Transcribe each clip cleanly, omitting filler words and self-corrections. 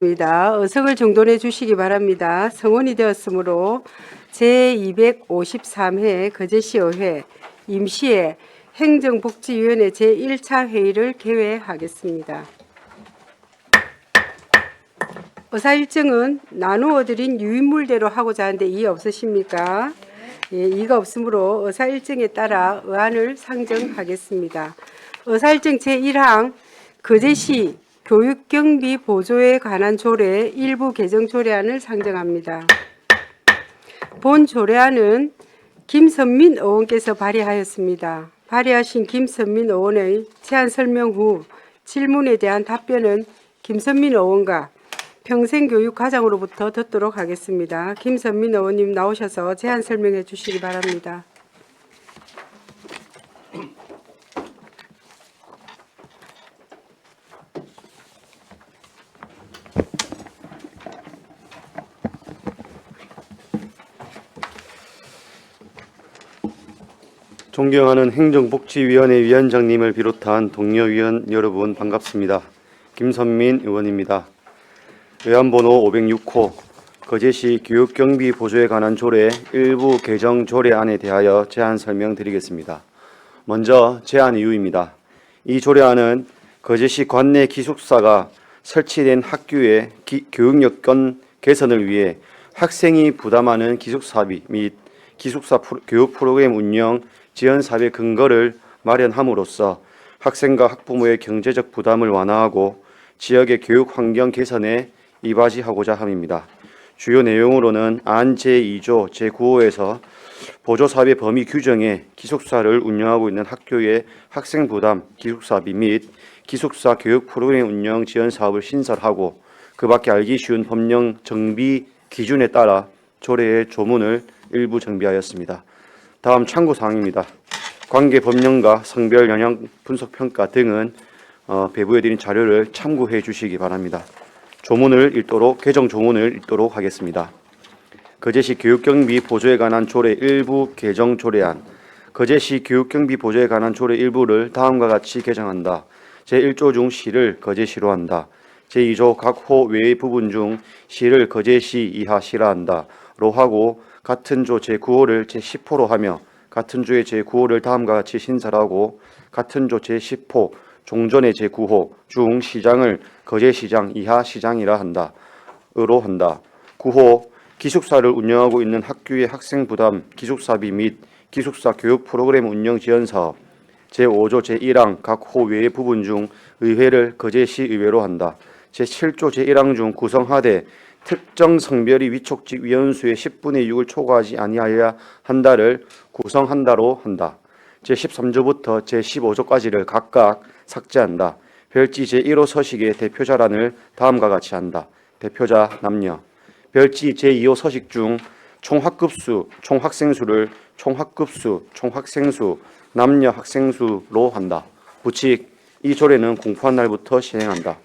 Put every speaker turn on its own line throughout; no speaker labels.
의석을 정돈해 주시기 바랍니다. 성원이 되었으므로 제253회 거제시의회 임시회 행정복지위원회 제1차 회의를 개회하겠습니다. 의사 일정은 나누어 드린 유인물대로 하고자 하는데 이의 없으십니까? 예, 이의가 없으므로 의사 일정에 따라 의안을 상정하겠습니다. 의사 일정 제1항 거제시 교육경비 보조에 관한 조례 일부 개정 조례안을 상정합니다. 본 조례안은 김선민 의원께서 발의하였습니다. 발의하신 김선민 의원의 제안 설명 후 질문에 대한 답변은 김선민 의원과 평생교육과장으로부터 듣도록 하겠습니다. 김선민 의원님 나오셔서 제안 설명해 주시기 바랍니다.
존경하는 행정복지위원회 위원장님을 비롯한 동료 위원 여러분 반갑습니다. 김선민 의원입니다. 의안번호 506호 거제시 교육경비 보조에 관한 조례 일부 개정 조례안에 대하여 제안 설명드리겠습니다. 먼저 제안 이유입니다. 이 조례안은 거제시 관내 기숙사가 설치된 학교의 교육 여건 개선을 위해 학생이 부담하는 기숙사비 및 기숙사 교육 프로그램 운영 지원 사업의 근거를 마련함으로써 학생과 학부모의 경제적 부담을 완화하고 지역의 교육 환경 개선에 이바지하고자 함입니다. 주요 내용으로는 안 제2조 제9호에서 보조 사업의 범위 규정에 기숙사를 운영하고 있는 학교의 학생 부담 기숙사비 및 기숙사 교육 프로그램 운영 지원 사업을 신설하고 그 밖에 알기 쉬운 법령 정비 기준에 따라 조례의 조문을 일부 정비하였습니다. 다음 참고 사항입니다. 관계 법령과 성별 영향 분석 평가 등은 배부해드린 자료를 참고해 주시기 바랍니다. 조문을 읽도록 개정 조문을 읽도록 하겠습니다. 거제시 교육경비 보조에 관한 조례 일부 개정 조례안. 거제시 교육경비 보조에 관한 조례 일부를 다음과 같이 개정한다. 제1조 중 시를 거제시로 한다. 제2조 각 호 외의 부분 중 시를 거제시 이하 시라 한다로 하고 같은 조 제9호를 제10호로 하며 같은 조의 제9호를 다음과 같이 신설하고 같은 조 제10호 종전의 제9호 중 시장을 거제시장 이하 시장이라 한다로 한다. 9호 기숙사를 운영하고 있는 학교의 학생 부담 기숙사비 및 기숙사 교육 프로그램 운영 지원 사업 제5조 제1항 각 호 외의 부분 중 의회를 거제시 의회로 한다. 제7조 제1항 중 구성하되 특정 성별이 위촉직 위원수의 10분의 6을 초과하지 아니하여야 한다를 구성한다로 한다. 제13조부터 제15조까지를 각각 삭제한다. 별지 제1호 서식의 대표자란을 다음과 같이 한다. 대표자 남녀. 별지 제2호 서식 중 총학급수, 총학생수를 총학급수, 총학생수, 남녀 학생수로 한다. 부칙, 이 조례는 공포한 날부터 시행한다.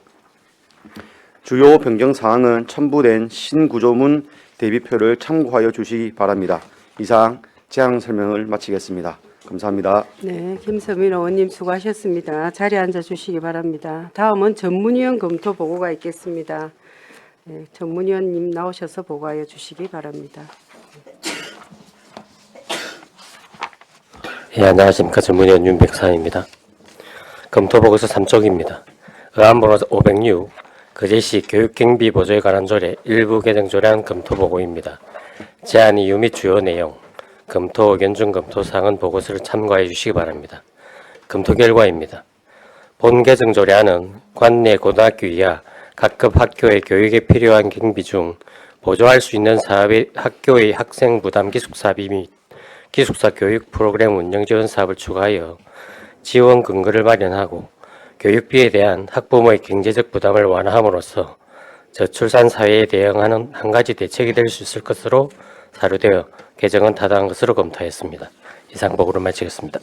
주요 변경 사항은 첨부된 신구조문 대비표를 참고하여 주시기 바랍니다. 이상 제안 설명을 마치겠습니다. 감사합니다.
네, 김선민 의원님 수고하셨습니다. 자리에 앉아 주시기 바랍니다. 다음은 전문위원 검토 보고가 있겠습니다. 네, 전문위원님 나오셔서 보고하여 주시기 바랍니다.
예, 안녕하십니까. 전문위원 윤백산입니다. 검토보고서 3쪽입니다. 의안번호 506 거제시 교육경비 보조에 관한 조례 일부 개정 조례안 검토보고입니다. 제안 이유 및 주요 내용, 검토 의견 중 검토사항은 보고서를 참고해 주시기 바랍니다. 검토 결과입니다. 본 개정 조례안은 관내 고등학교 이하 각급 학교의 교육에 필요한 경비 중 보조할 수 있는 사업의 학교의 학생 부담 기숙사비 및 기숙사 교육 프로그램 운영 지원 사업을 추가하여 지원 근거를 마련하고 교육비에 대한 학부모의 경제적 부담을 완화함으로써 저출산 사회에 대응하는 한 가지 대책이 될 수 있을 것으로 사료되어 개정은 타당한 것으로 검토했습니다. 이상 보고를 마치겠습니다.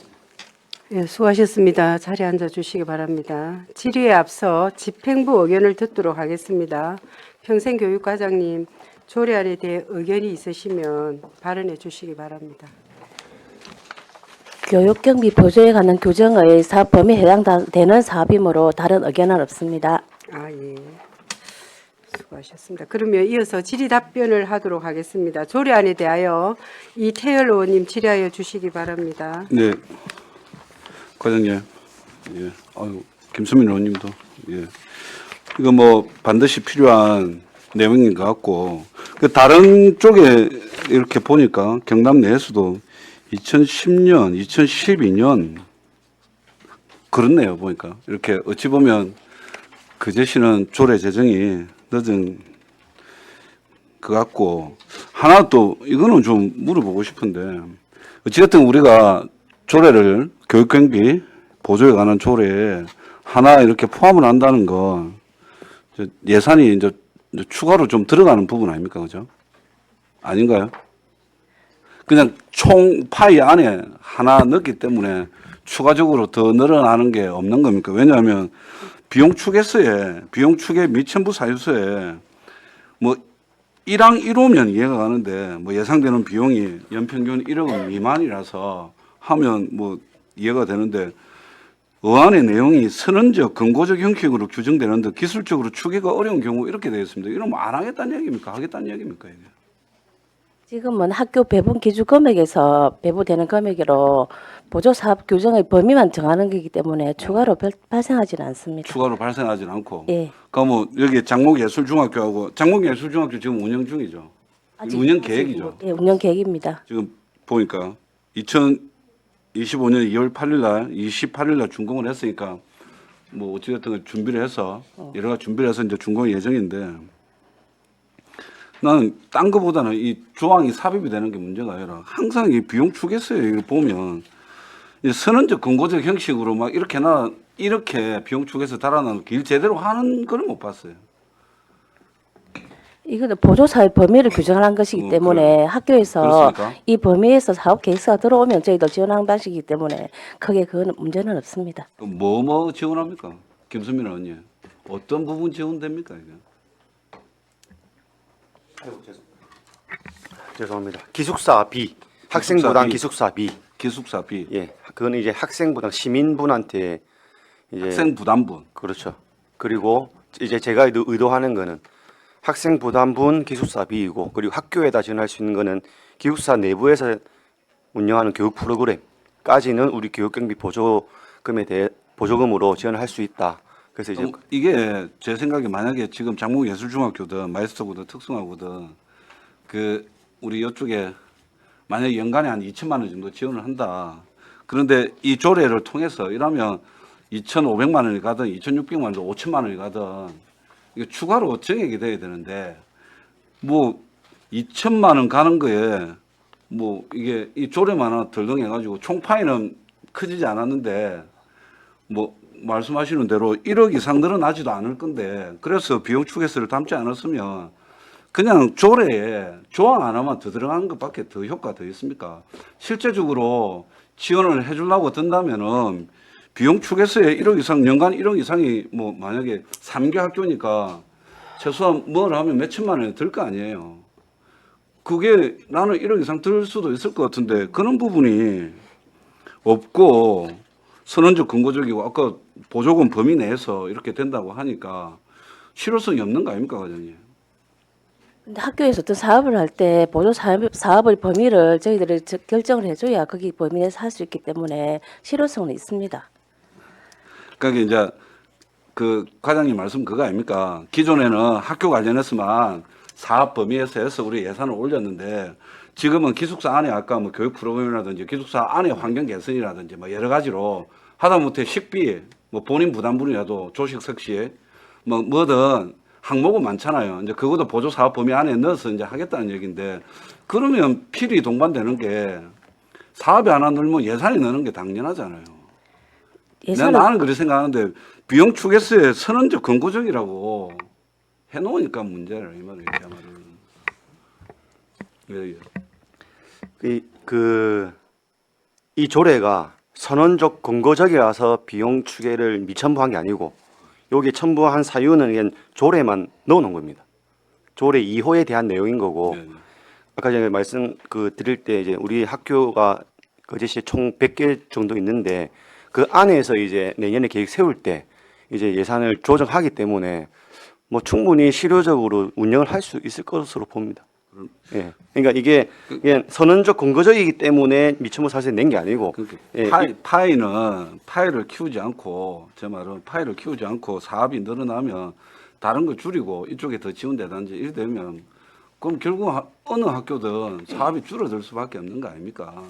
네, 수고하셨습니다. 자리에 앉아 주시기 바랍니다. 질의에 앞서 집행부 의견을 듣도록 하겠습니다. 평생교육과장님, 조례안에 대해 의견이 있으시면 발언해 주시기 바랍니다.
교육경비 보조에 관한 규정의 사업 범위에 해당되는 사업이므로 다른 의견은 없습니다.
예. 수고하셨습니다. 그러면 이어서 질의 답변을 하도록 하겠습니다. 조례안에 대하여 이태열 의원님 질의하여 주시기 바랍니다.
네, 과장님. 예. 아유, 김수민 의원님도. 예. 이거 뭐 반드시 필요한 내용인 것 같고, 그 다른 쪽에 이렇게 보니까 경남 내에서도 2010년, 2012년 그렇네요. 보니까 이렇게 어찌 보면 그제시는 조례 제정이 늦은 것 같고, 하나 또 이거는 좀 물어보고 싶은데, 어찌됐든 우리가 조례를 교육경비 보조에 관한 조례에 하나 이렇게 포함을 한다는 건 예산이 이제 추가로 좀 들어가는 부분 아닙니까, 그죠? 아닌가요? 그냥 총 파이 안에 하나 넣기 때문에 추가적으로 더 늘어나는 게 없는 겁니까? 왜냐하면 비용 추계 및 첨부 사유서에 뭐 1항 1호면 이해가 가는데 뭐 예상되는 비용이 연평균 1억 원 미만이라서 하면 뭐 이해가 되는데, 어안의 내용이 선언적, 근거적 형식으로 규정되는데 기술적으로 추계가 어려운 경우 이렇게 되어 있습니다. 이러면 안 하겠다는 얘기입니까? 하겠다는 얘기입니까? 이게?
지금은 학교 배분 기준 금액에서 배부되는 금액으로 보조사업 규정의 범위만 정하는 거기 때문에 추가로 발생하지는 않습니다.
추가로 발생하진 않고.
예.
그러니까 뭐 여기 장목예술중학교하고 장목예술중학교 지금 운영 중이죠.
아직
운영 계획이죠.
예, 운영 계획입니다.
지금 보니까 2025년 2월 8일 날, 28일 날 준공을 했으니까 뭐 어찌됐든 준비를 해서 여러 가지 준비를 해서 이제 준공 예정인데, 나는 딴 거보다는 이 조항이 삽입이 되는 게 문제가 아니라 항상 이 비용 추계서에 보면 이 선언적 근거적 형식으로 막 이렇게 비용 추계서 달아놓은 길 제대로 하는 걸 못 봤어요.
이거는 보조사업 범위를 규정한 것이기 때문에
그래요.
학교에서
그렇습니까?
이 범위에서 사업 계획서가 들어오면 저희도 지원하는 방식이기 때문에 크게 그거는 문제는 없습니다.
뭐 지원합니까? 김수민 의원님. 어떤 부분 지원됩니까, 이게?
죄송합니다. 기숙사 B, 학생부당
B.
기숙사 B.
기숙사비,
예, 그거는 이제 학생부당 시민분한테 이제
학생 부담분.
그렇죠. 그리고 이제 제가 의도하는 거는 학생 부담분 기숙사 B이고, 그리고 학교에다 지원할 수 있는 거는 기숙사 내부에서 운영하는 교육 프로그램까지는 우리 교육경비 보조금에 대해 보조금으로 지원할 수 있다. 그래서 이제
이게 제 생각에 만약에 지금 장목예술중학교든 마이스터거든 특성화거든 그 우리 이쪽에 만약에 연간에 한 2천만 원 정도 지원을 한다. 그런데 이 조례를 통해서 이러면 2,500만 원이 가든 2,600만 원이든 5천만 원이 가든 이게 추가로 정액이 돼야 되는데, 뭐 2천만 원 가는 거에 뭐 이게 이 조례만 하나 덜렁해가지고 총파이는 커지지 않았는데 뭐 말씀하시는 대로 1억 이상 늘어나지도 않을 건데, 그래서 비용 추계서를 담지 않았으면 그냥 조례에 조항 하나만 더 들어가는 것밖에 더 효과가 더 있습니까? 실제적으로 지원을 해주려고 든다면은 비용 추계서에 1억 이상, 연간 1억 이상이 뭐 만약에 3개 학교니까 최소한 뭘 하면 몇 천만 원이 들 거 아니에요. 그게 나는 1억 이상 들 수도 있을 것 같은데 그런 부분이 없고 선언적 근거적이고 아까 보조금 범위 내에서 이렇게 된다고 하니까 실효성이 없는 거 아닙니까, 과장님?
근데 학교에서 어떤 사업을 할 때 사업의 범위를 저희들이 결정을 해줘야 거기 범위 내에서 할 수 있기 때문에 실효성은 있습니다.
그러니까 이제 그 과장님 말씀 그거 아닙니까? 기존에는 학교 관련해서만 사업 범위에서 해서 우리 예산을 올렸는데 지금은 기숙사 안에 아까 뭐 교육 프로그램이라든지 기숙사 안에 환경 개선이라든지 뭐 여러 가지로 하다못해 식비 뭐 본인 부담분이라도 조식 석식 뭐 뭐든 항목은 많잖아요. 이제 그것도 보조 사업 범위 안에 넣어서 이제 하겠다는 얘기인데, 그러면 필히 동반되는 게 사업이 하나 늘면 예산이 느는 게 당연하잖아요. 나는 그렇게 생각하는데 비용 추계서에 선언적 근거적이라고 해놓으니까 문제를 이 말이에요.
이 조례가 선언적 근거적이라서 비용 추계를 미첨부한 게 아니고, 여기 첨부한 사유는 그냥 조례만 넣어놓은 겁니다. 조례 2호에 대한 내용인 거고,
네네.
아까 전에 말씀 드릴 때 이제 우리 학교가 거제시에 총 100개 정도 있는데 그 안에서 이제 내년에 계획 세울 때 이제 예산을 조정하기 때문에 뭐 충분히 실효적으로 운영을 할 수 있을 것으로 봅니다. 예. 그러니까 이게 선언적 근거적이기 때문에 미천부 사실을 낸 게 아니고
그러니까
예,
파이는 파이를 키우지 않고 제 말은 파이를 키우지 않고 사업이 늘어나면 다른 거 줄이고 이쪽에 더 지원되든지 이래 되면 그럼 결국 어느 학교든 사업이 줄어들 수밖에 없는 거 아닙니까?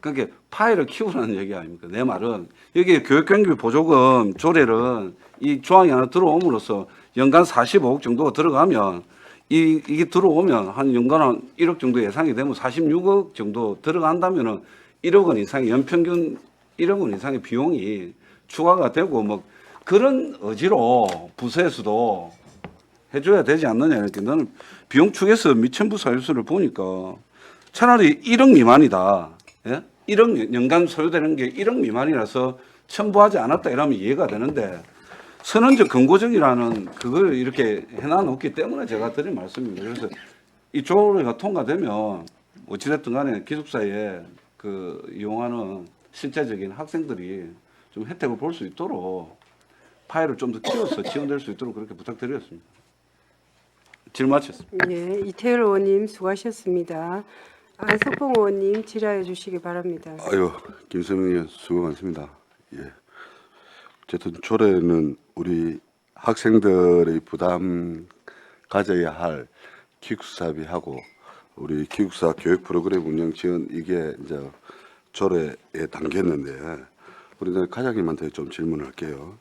그러니까 파이를 키우라는 얘기 아닙니까? 내 말은 여기 교육경비 보조금 조례는 이 조항이 하나 들어옴으로써 연간 45억 정도가 들어가면 이게 들어오면 한 연간 한 1억 정도 예상이 되면 46억 정도 들어간다면은 1억 원 이상의 연평균 1억 원 이상의 비용이 추가가 되고 뭐 그런 의지로 부서에서도 해줘야 되지 않느냐 이렇게 나는 비용 축에서 미천부 사유수를 보니까 차라리 1억 미만이다. 예? 1억 연간 소요되는 게 1억 미만이라서 첨부하지 않았다 이러면 이해가 되는데 선언적 근거적이라는 그걸 이렇게 해놔놓기 때문에 제가 드린 말씀입니다. 그래서 이 조례가 통과되면 어찌됐든 간에 기숙사에 그 이용하는 실제적인 학생들이 좀 혜택을 볼 수 있도록 파일을 좀 더 키워서 지원될 수 있도록 그렇게 부탁드렸습니다. 질문 마쳤습니다.
예, 이태일 의원님 수고하셨습니다. 안석봉 의원님 질의해 주시기 바랍니다.
아유, 김세명 의원 수고 많습니다. 예. 어쨌든 조례는 우리 학생들의 부담 가져야 할 기숙사비하고 우리 기숙사 교육 프로그램 운영 지원 이게 이제 조례에 담겼는데 우리는 과장님한테 좀 질문할게요.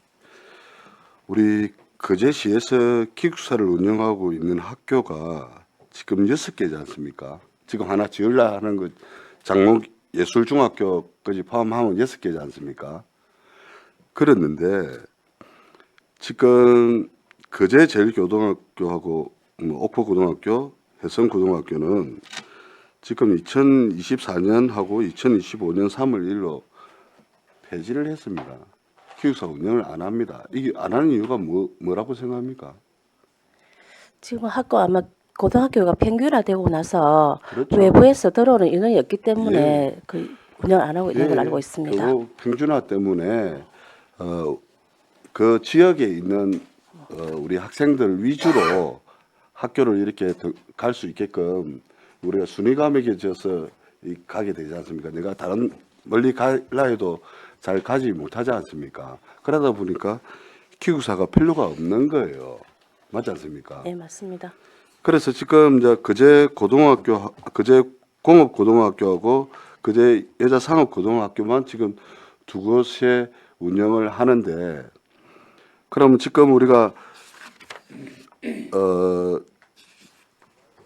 우리 거제시에서 기숙사를 운영하고 있는 학교가 지금 6개지 않습니까? 지금 하나 지으려 하는 거 장목 예술중학교까지 포함하면 6개지 않습니까? 그랬는데 지금 거제 제일고등학교하고 뭐 옥포고등학교, 해성고등학교는 지금 2024년하고 2025년 3월 1일로 폐지를 했습니다. 기숙사 운영을 안 합니다. 이게 안 하는 이유가 뭐라고 생각합니까?
지금 학교 아마 고등학교가 평균화되고 나서
그렇죠.
외부에서 들어오는 인원이 없기 때문에
예.
그 운영 안 하고 있는 걸 알고 있습니다.
결국 평준화 때문에 그 지역에 있는 우리 학생들 위주로 학교를 이렇게 갈 수 있게끔 우리가 순위가 매겨져서 가게 되지 않습니까? 내가 다른 멀리 가려 해도 잘 가지 못하지 않습니까? 그러다 보니까 기숙사가 필요가 없는 거예요. 맞지 않습니까?
네, 맞습니다.
그래서 지금 이제 그제 고등학교, 그제 공업고등학교하고 그제 여자상업고등학교만 지금 두 곳에 운영을 하는데, 그러면 지금 우리가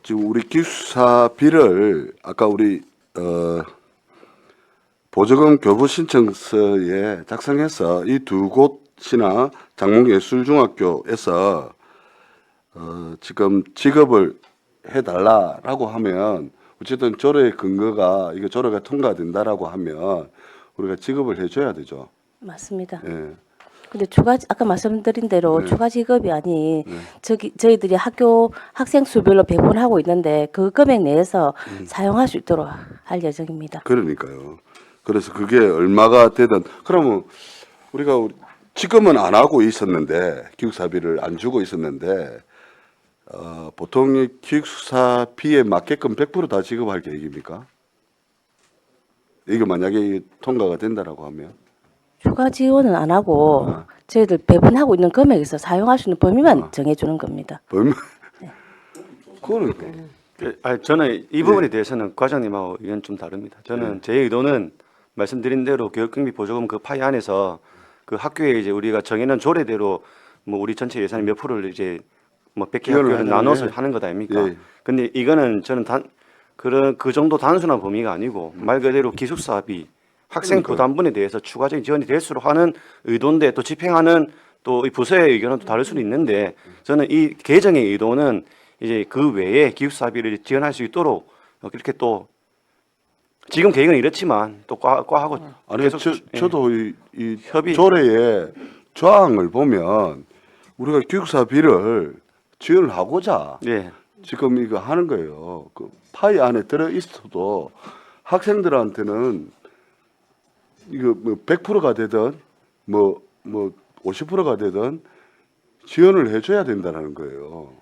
지금 우리 기숙사비를 아까 우리 보조금 교부 신청서에 작성해서 이 두 곳이나 장목예술중학교에서 지금 지급을 해달라라고 하면 어쨌든 조례의 근거가 이거 조례가 통과된다라고 하면 우리가 지급을 해줘야 되죠.
맞습니다.
예.
근데 아까 말씀드린 대로
네.
추가 지급이 아닌 저희들이 학교 학생 수별로 배분하고 있는데 그 금액 내에서 사용할 수 있도록 할 예정입니다.
그러니까요. 그래서 그게 얼마가 되든 그러면 우리가 지금은 안 하고 있었는데 기숙사비를 안 주고 있었는데 보통 이 기숙사비에 맞게끔 100% 다 지급할 계획입니까? 이게 만약에 통과가 된다라고 하면
추가 지원은 안 하고 저희들 배분하고 있는 금액에서 사용할 수 있는 범위만 정해주는 겁니다.
얼마? 그러니까
저는 이 부분에 대해서는 과장님하고 의견 좀 다릅니다. 저는 제 의도는 말씀드린 대로 교육경비 보조금 그 파이 안에서 그 학교에 이제 우리가 정해놓은 조례대로 뭐 우리 전체 예산의 몇 프로를 이제 뭐 100개
기여를
학교를
하는,
나눠서
예.
하는 거다 아닙니까?
예.
근데 이거는 저는 그 정도 단순한 범위가 아니고 말 그대로 기숙사비 학생
그러니까요.
부담분에 대해서 추가적인 지원이 될수록 하는 의도인데 또 집행하는 또 이 부서의 의견은 또 다를 수는 있는데 저는 이 개정의 의도는 이제 그 외에 기숙사비를 지원할 수 있도록 이렇게 또 지금 계획은 이렇지만 또 과하고
아니
계속
저도 이
협의-
조례의 조항을 보면 우리가 기숙사비를 지원을 하고자
예.
지금 이거 하는 거예요. 그 파이 안에 들어 있어도 학생들한테는 이거 뭐 100%가 되든 뭐 50%가 되든 지원을 해줘야 된다는 거예요.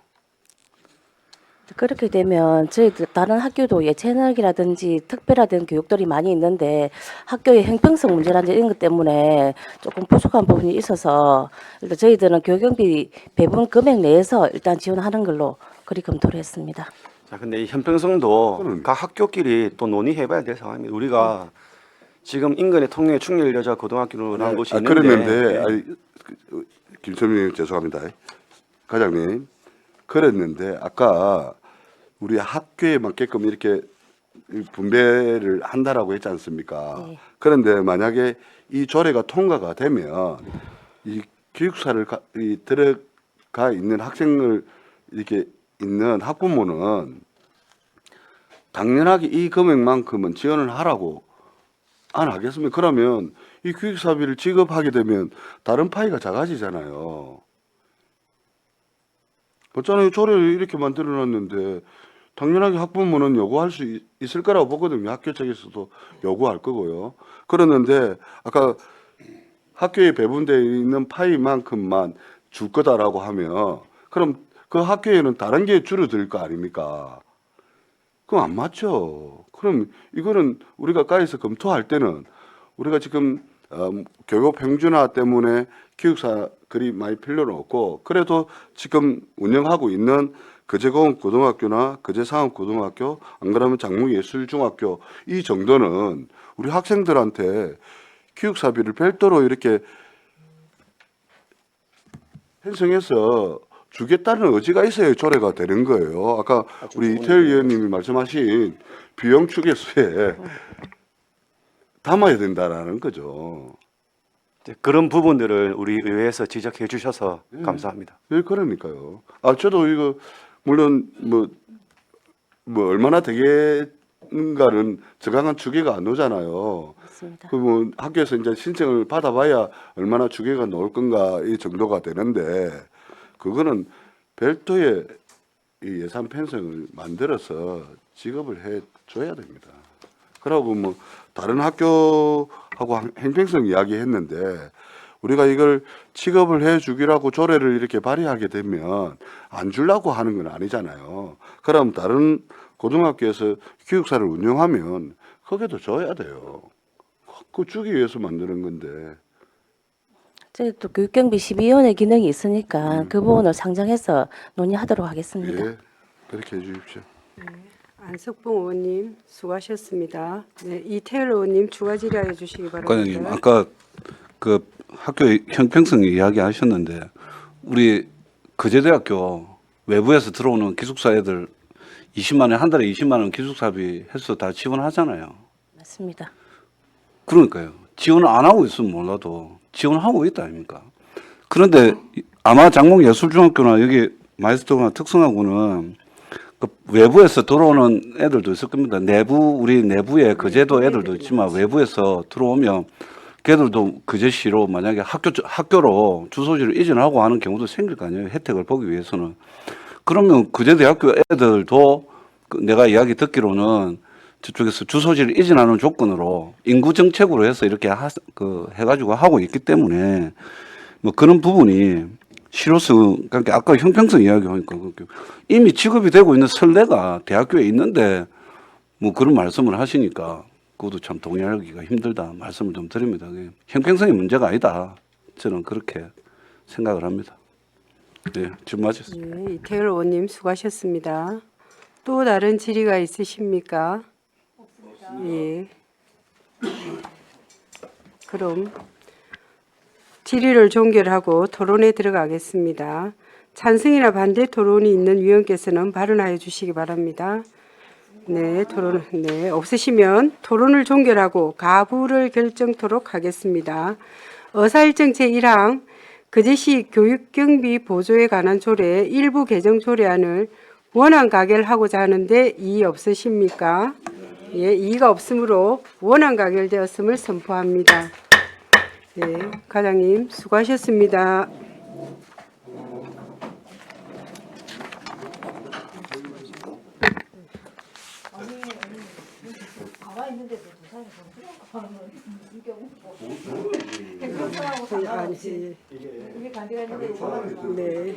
그렇게 되면 저희들 다른 학교도 예체능이라든지 특별화된 교육들이 많이 있는데 학교의 형평성 문제라든지 이런 것 때문에 조금 부족한 부분이 있어서 일단 저희들은 교육경비 배분 금액 내에서 일단 지원하는 걸로 그리 검토를 했습니다.
자, 근데 이 형평성도
그럼.
각 학교끼리 또 논의해봐야 될 상황입니다. 우리가 지금 인근에 통영의 충렬여자 고등학교라는 곳이 있는데
그랬는데 아니, 김천민 죄송합니다. 과장님 그랬는데 아까 우리 학교에 맞게끔 이렇게 분배를 한다라고 했지 않습니까?
네.
그런데 만약에 이 조례가 통과가 되면 이 기숙사를 들어가 있는 학생을 이렇게 있는 학부모는 당연하게 이 금액만큼은 지원을 하라고 안 하겠습니까? 그러면 이 기숙사비를 지급하게 되면 다른 파이가 작아지잖아요. 맞잖아요. 조례를 이렇게 만들어놨는데 당연하게 학부모는 요구할 수 있을 거라고 보거든요. 학교 측에서도 요구할 거고요. 그랬는데 아까 학교에 배분되어 있는 파이만큼만 줄 거다라고 하면 그럼 그 학교에는 다른 게 줄어들 거 아닙니까? 그럼 안 맞죠. 그럼 이거는 우리가 가에서 검토할 때는 우리가 지금 교육 평준화 때문에 기숙사 그리 많이 필요는 없고 그래도 지금 운영하고 있는 거제공업 고등학교나 거제상업 고등학교 안 그러면 장무예술중학교 이 정도는 우리 학생들한테 기숙사비를 별도로 이렇게 편성해서 주겠다는 의지가 있어야 조례가 되는 거예요. 아까 우리 이태일 의원님이 말씀하신 비용 추계수에 담아야 된다라는 거죠.
이제 그런 부분들을 우리 의회에서 지적해 주셔서 감사합니다.
예, 그러니까요. 아, 저도 이거 물론 뭐 얼마나 되겠는가는 정확한 추계가 안 나오잖아요.
맞습니다.
그 뭐 학교에서 이제 신청을 받아봐야 얼마나 추계가 나올 건가 이 정도가 되는데 그거는 별도의 이 예산 편성을 만들어서 지급을 해 줘야 됩니다. 그러고 뭐 다른 학교하고 행평성 이야기했는데 우리가 이걸 지급을 해 주기라고 조례를 이렇게 발의하게 되면 안 주려고 하는 건 아니잖아요. 그럼 다른 고등학교에서 기숙사를 운영하면 거기도 줘야 돼요. 그 주기 위해서 만드는 건데.
저희도 교육경비 12위원회 기능이 있으니까 그 부분을 상정해서 논의하도록 하겠습니다.
예, 그렇게 해 주십시오.
안석봉 의원님 수고하셨습니다. 네, 이태일 의원님 추가 질의해 주시기 바랍니다.
과장님 아까 그 학교 형평성 이야기하셨는데 우리 거제대학교 외부에서 들어오는 기숙사 애들 20만 원 한 달에 20만 원 기숙사비 해서 다 지원하잖아요.
맞습니다.
그러니까요. 지원을 안 하고 있으면 몰라도 지원하고 있다 아닙니까? 그런데 아마 장목예술중학교나 여기 마이스터나 특성화고는 그 외부에서 들어오는 애들도 있을 겁니다. 우리 내부에 거제도 애들도 있지만 외부에서 들어오면 걔들도 거제시로 만약에 학교로 주소지를 이전하고 하는 경우도 생길 거 아니에요. 혜택을 보기 위해서는. 그러면 거제대학교 애들도 내가 이야기 듣기로는 저쪽에서 주소지를 이전하는 조건으로 인구 정책으로 해서 이렇게 해가지고 하고 있기 때문에 뭐 그런 부분이 실효성, 그러니까 아까 형평성 이야기하니까 이미 지급이 되고 있는 선례가 대학교에 있는데 뭐 그런 말씀을 하시니까 그것도 참 동의하기가 힘들다 말씀을 좀 드립니다. 형평성이 문제가 아니다. 저는 그렇게 생각을 합니다. 네, 질문 마쳤습니다.
네, 이태일 의원님 수고하셨습니다. 또 다른 질의가 있으십니까? 예. 그럼 질의를 종결하고 토론에 들어가겠습니다. 찬성이나 반대 토론이 있는 위원께서는 발언하여 주시기 바랍니다. 네, 없으시면 토론을 종결하고 가부를 결정토록 하겠습니다. 의사일정 제1항 거제시 교육경비 보조에 관한 조례 일부 개정 조례안을 원안 가결하고자 하는데 이의 없으십니까? 예, 이의가 없으므로 원안 가결되었음을 선포합니다. 네, 과장님 수고하셨습니다. 아니, 네.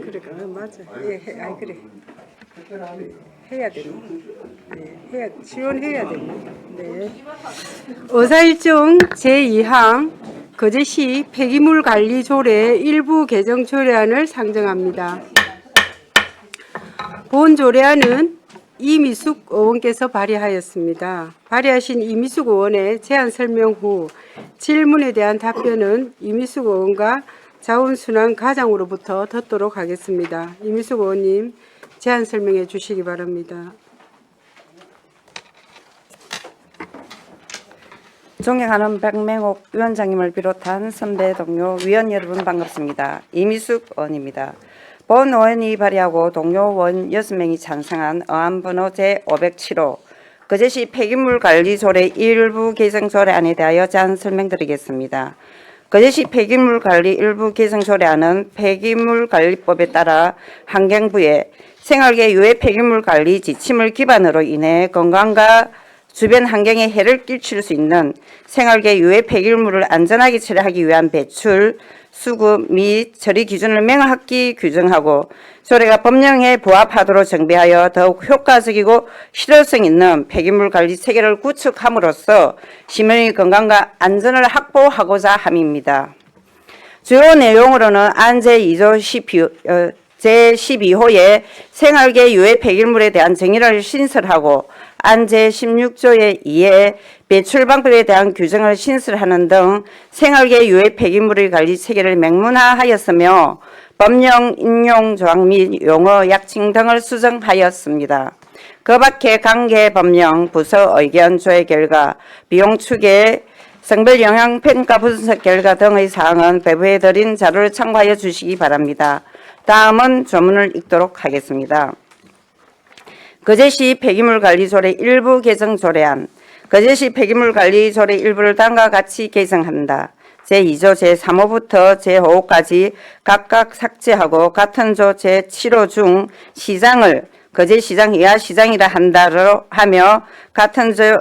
그러니까 맞아. 예, 아니 그래. 해야 되네. 네, 지원해야 되네. 네. 의사일정 제2항 거제시 폐기물 관리 조례 일부 개정 조례안을 상정합니다. 본 조례안은 이미숙 의원께서 발의하였습니다. 발의하신 이미숙 의원의 제안 설명 후 질문에 대한 답변은 이미숙 의원과 자원순환 과장으로부터 듣도록 하겠습니다. 이미숙 의원님, 제안 설명해 주시기 바랍니다.
존경하는 백맹옥 위원장님을 비롯한 선배 동료 위원 여러분 반갑습니다. 이미숙 의원입니다. 본 의원이 발의하고 동료 의원 6명이 찬성한 어안번호 제507호 거제시 폐기물 관리 조례 일부 개정 조례안에 대하여 제안 설명드리겠습니다. 거제시 폐기물 관리 일부 개정 조례안은 폐기물 관리법에 따라 환경부에 생활계 유해 폐기물 관리 지침을 기반으로 인해 건강과 주변 환경에 해를 끼칠 수 있는 생활계 유해 폐기물을 안전하게 처리하기 위한 배출, 수급 및 처리 기준을 명확히 규정하고 조례가 법령에 부합하도록 정비하여 더욱 효과적이고 실효성 있는 폐기물 관리 체계를 구축함으로써 시민의 건강과 안전을 확보하고자 함입니다. 주요 내용으로는 안 제2조 제12호에 생활계 유해 폐기물에 대한 정의를 신설하고 안 제16조의 2에 배출 방법에 대한 규정을 신설하는 등 생활계 유해 폐기물의 관리 체계를 명문화하였으며 법령 인용 조항 및 용어 약칭 등을 수정하였습니다. 그 밖에 관계 법령 부서 의견 조회 결과 비용 추계 성별 영향 평가 분석 결과 등의 사항은 배부해드린 자료를 참고하여 주시기 바랍니다. 다음은 조문을 읽도록 하겠습니다. 거제시 폐기물 관리 조례 일부 개정 조례안. 거제시 폐기물 관리 조례 일부를 다음과 같이 개정한다. 제2조 제3호부터 제5호까지 각각 삭제하고 같은 조 제7호 중 시장을 거제시장 이하 시장이라 한다로 하며 같은 조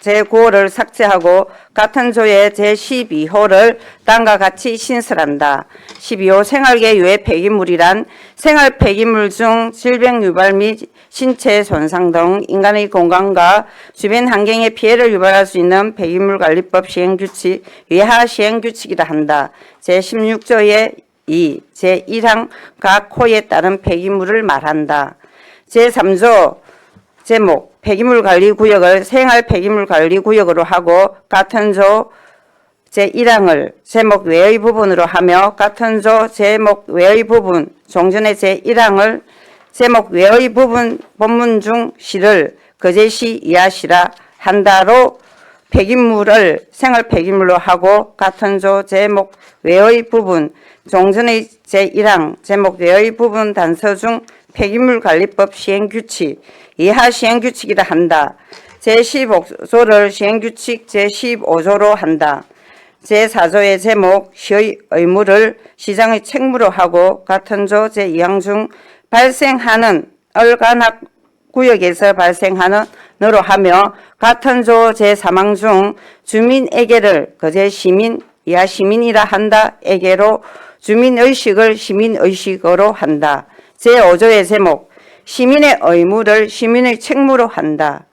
제9호를 삭제하고 같은 조의 제12호를 다음과 같이 신설한다. 12호 생활계 유해 폐기물이란 생활 폐기물 중 질병 유발 및 신체 손상 등 인간의 건강과 주변 환경에 피해를 유발할 수 있는 폐기물 관리법 시행규칙, 외하 시행규칙이라 한다. 제16조의 2, 제1항 각 호에 따른 폐기물을 말한다. 제3조 제목 폐기물 관리 구역을 생활 폐기물 관리 구역으로 하고 같은 조 제1항을 제목 외의 부분으로 하며 같은 조 제목 외의 부분 종전의 제1항을 제목 외의 부분 본문 중 시를 거제시 이하시라 한다로 폐기물을 생활 폐기물로 하고 같은 조 제목 외의 부분 종전의 제1항 제목 외의 부분 단서 중 폐기물 관리법 시행규칙 이하 시행규칙이라 한다. 제15조를 시행규칙 제15조로 한다. 제4조의 제목 시의 의무를 시장의 책무로 하고 같은 조 제2항 중 발생하는 얼간학 구역에서 발생하는 으로 하며 같은 조 제3항 중 주민에게를 거제 시민 이하 시민이라 한다 에게로 주민의식을 시민의식으로 한다. 제5조의 제목 시민의 의무를 시민의 책무로 한다.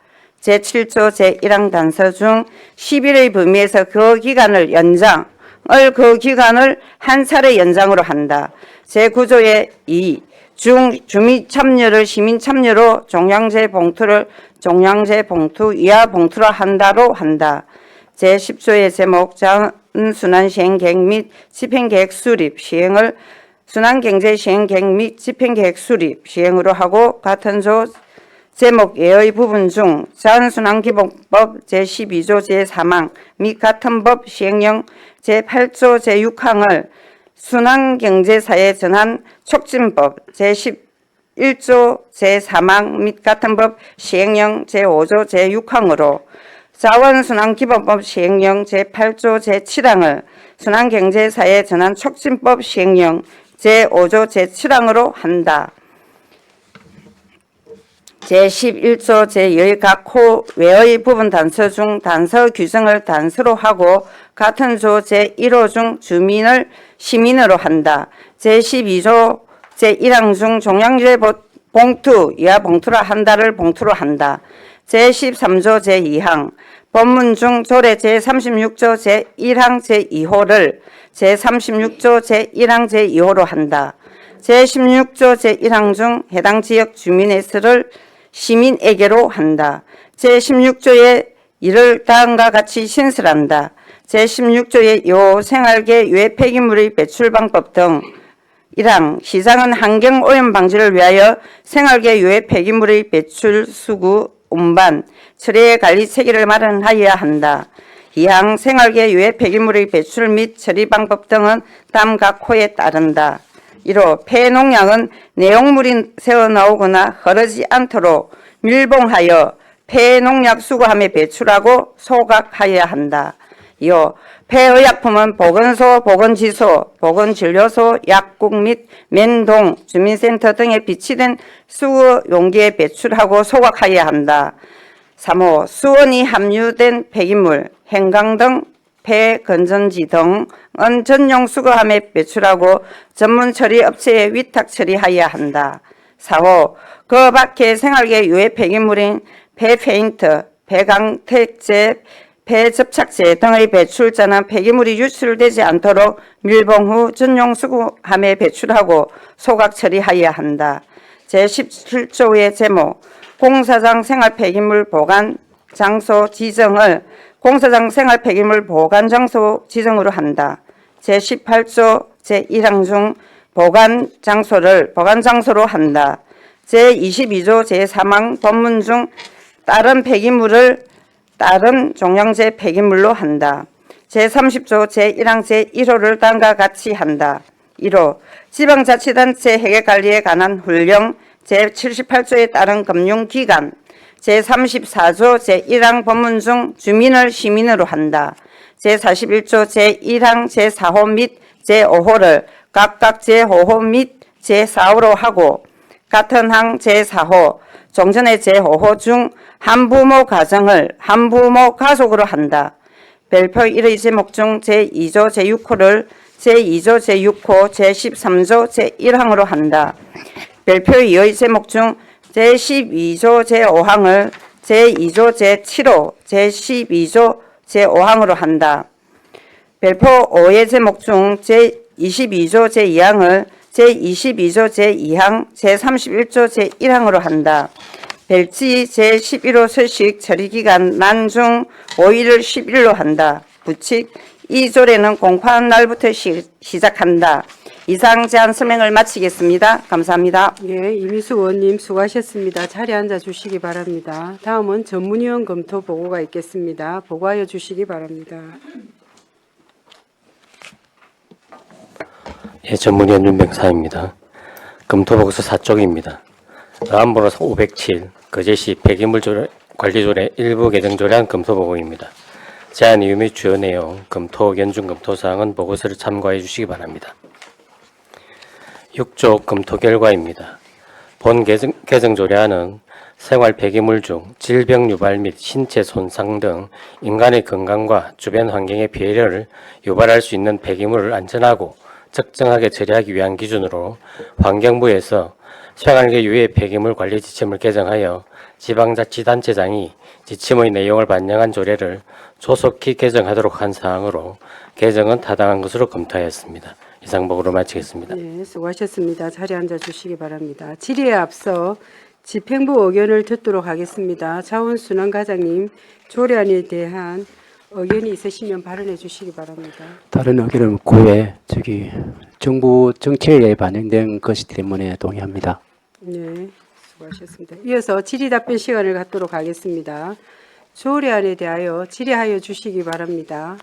제7조 제1항 단서 중 10일의 범위에서 그 기간을 연장을 그 기간을 한 차례 연장으로 한다. 제9조의 2 주민 참여를 시민 참여로 종량제 봉투를 종량제 봉투 이하 봉투로 한다로 한다. 제10조의 제목 자원순환 시행계획 및 집행계획 수립 시행을 순환경제 시행계획 및 집행계획 수립 시행으로 하고 같은 조 제목 예의 부분 중 자원순환기본법 제12조 제3항 및 같은 법 시행령 제8조 제6항을 순환경제사회 전환 촉진법 제11조 제3항 및 같은 법 시행령 제5조 제6항으로 자원순환기본법 시행령 제8조 제7항을 순환경제사회 전환 촉진법 시행령 제5조 제7항으로 한다. 제11조 제2의 각 호 외의 부분 단서 중 단서 규정을 단서로 하고 같은 조 제1호 중 주민을 시민으로 한다. 제12조 제1항 중 종량제 봉투 이하 봉투라 한다를 봉투로 한다. 제13조 제2항 법문 중 조례 제36조 제1항 제2호를 제36조 제1항 제2호로 한다. 제16조 제1항 중 해당 지역 주민의 수를 시민에게로 한다. 제16조에 이를 다음과 같이 신설한다. 제16조의 요 생활계 유해 폐기물의 배출 방법 등 1항 시장은 환경오염 방지를 위하여 생활계 유해 폐기물의 배출, 수거, 운반, 처리의 관리 체계를 마련하여야 한다. 2항 생활계 유해 폐기물의 배출 및 처리 방법 등은 다음 각 호에 따른다. 1호 폐농약은 내용물이 새어나오거나 흐르지 않도록 밀봉하여 폐농약 수거함에 배출하고 소각하여야 한다. 2호 폐의약품은 보건소, 보건지소, 보건진료소, 약국 및 면동, 주민센터 등에 비치된 수거 용기에 배출하고 소각하여야 한다. 3호 수온이 함유된 폐기물, hen강 등 폐건전지 등은 전용 수거함에 배출하고 전문 처리 업체에 위탁 처리하여야 한다. 4호 그 밖에 생활계 유해 폐기물인 폐페인트, 폐강택제, 폐접착제 등의 배출자는 폐기물이 유출되지 않도록 밀봉 후 전용 수거함에 배출하고 소각 처리하여야 한다. 제17조의 제목 공사장 생활 폐기물 보관 장소 지정을 공사장 생활 폐기물 보관 장소 지정으로 한다. 제18조 제1항 중 보관 장소로 한다. 제22조 제3항 법문 중 다른 폐기물을 다른 종량제 폐기물로 한다. 제30조 제1항 제1호를 다음과 같이 한다. 1호 지방자치단체 회계관리에 관한 훈령 제78조에 따른 금융기관 제34조 제1항 법문 중 주민을 시민으로 한다. 제41조 제1항 제4호 및 제5호를 각각 제5호 및 제4호로 하고 같은 항 제4호 종전의 제5호 중 한부모 가정을 한부모 가족으로 한다. 별표 1의 제목 중 제2조 제6호를 제2조 제6호 제13조 제1항으로 한다. 별표 2의 제목 중 제12조 제5항을 제2조 제7호 제12조 제5항으로 한다. 별표 5의 제목 중 제22조 제2항을 제22조 제2항 제31조 제1항으로 한다. 별지 제11호 서식 처리기간 난중 5일을 10일로 한다. 부칙 이 조례는 공포한 날부터 시작한다. 이상 제안 설명을 마치겠습니다. 감사합니다.
예, 이미숙 의원님 수고하셨습니다. 자리에 앉아 주시기 바랍니다. 다음은 전문위원 검토 보고가 있겠습니다. 보고하여 주시기 바랍니다.
예, 전문위원 윤백사입니다. 검토보고서 4쪽입니다. 의안번호 507 거제시 폐기물 관리조례 일부 개정 조례안 검토보고입니다. 제안 이유 및 주요 내용, 검토 의견 중 검토사항은 보고서를 참고해 주시기 바랍니다. 6조 검토 결과입니다. 본 개정 조례안은 생활 폐기물 중 질병 유발 및 신체 손상 등 인간의 건강과 주변 환경에 피해를 유발할 수 있는 폐기물을 안전하고 적정하게 처리하기 위한 기준으로 환경부에서 생활계 유해 폐기물 관리 지침을 개정하여 지방자치단체장이 지침의 내용을 반영한 조례를 조속히 개정하도록 한 사항으로 개정은 타당한 것으로 검토하였습니다. 이상 보고로 마치겠습니다.
네, 수고하셨습니다. 자리에 앉아 주시기 바랍니다. 질의에 앞서 집행부 의견을 듣도록 하겠습니다. 차원순원 과장님, 조례안에 대한 의견이 있으시면 발언해 주시기 바랍니다.
다른 의견은 고에 정부 정책에 반영된 것이기 때문에 동의합니다.
네, 수고하셨습니다. 이어서 질의 답변 시간을 갖도록 하겠습니다. 조례안에 대하여 질의하여 주시기 바랍니다.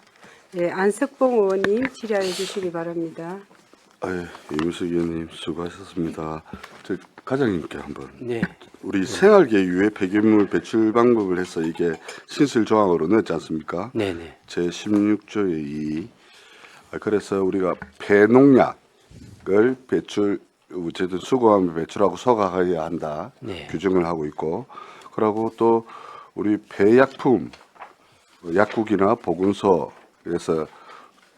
네, 안석봉 의원님 질의하여 주시기 바랍니다.
이무석 의원님 수고하셨습니다. 저 과장님께 한번
네.
우리 생활계 유해 폐기물 배출 방법을 해서 이게 신설 조항으로 넣었지 않습니까?
네네.
제 16조의 2. 그래서 우리가 폐농약을 배출 어쨌든 수거하면 배출하고 소각해야 한다.
네.
규정을 하고 있고, 그리고 또 우리 폐약품, 약국이나 보건소에서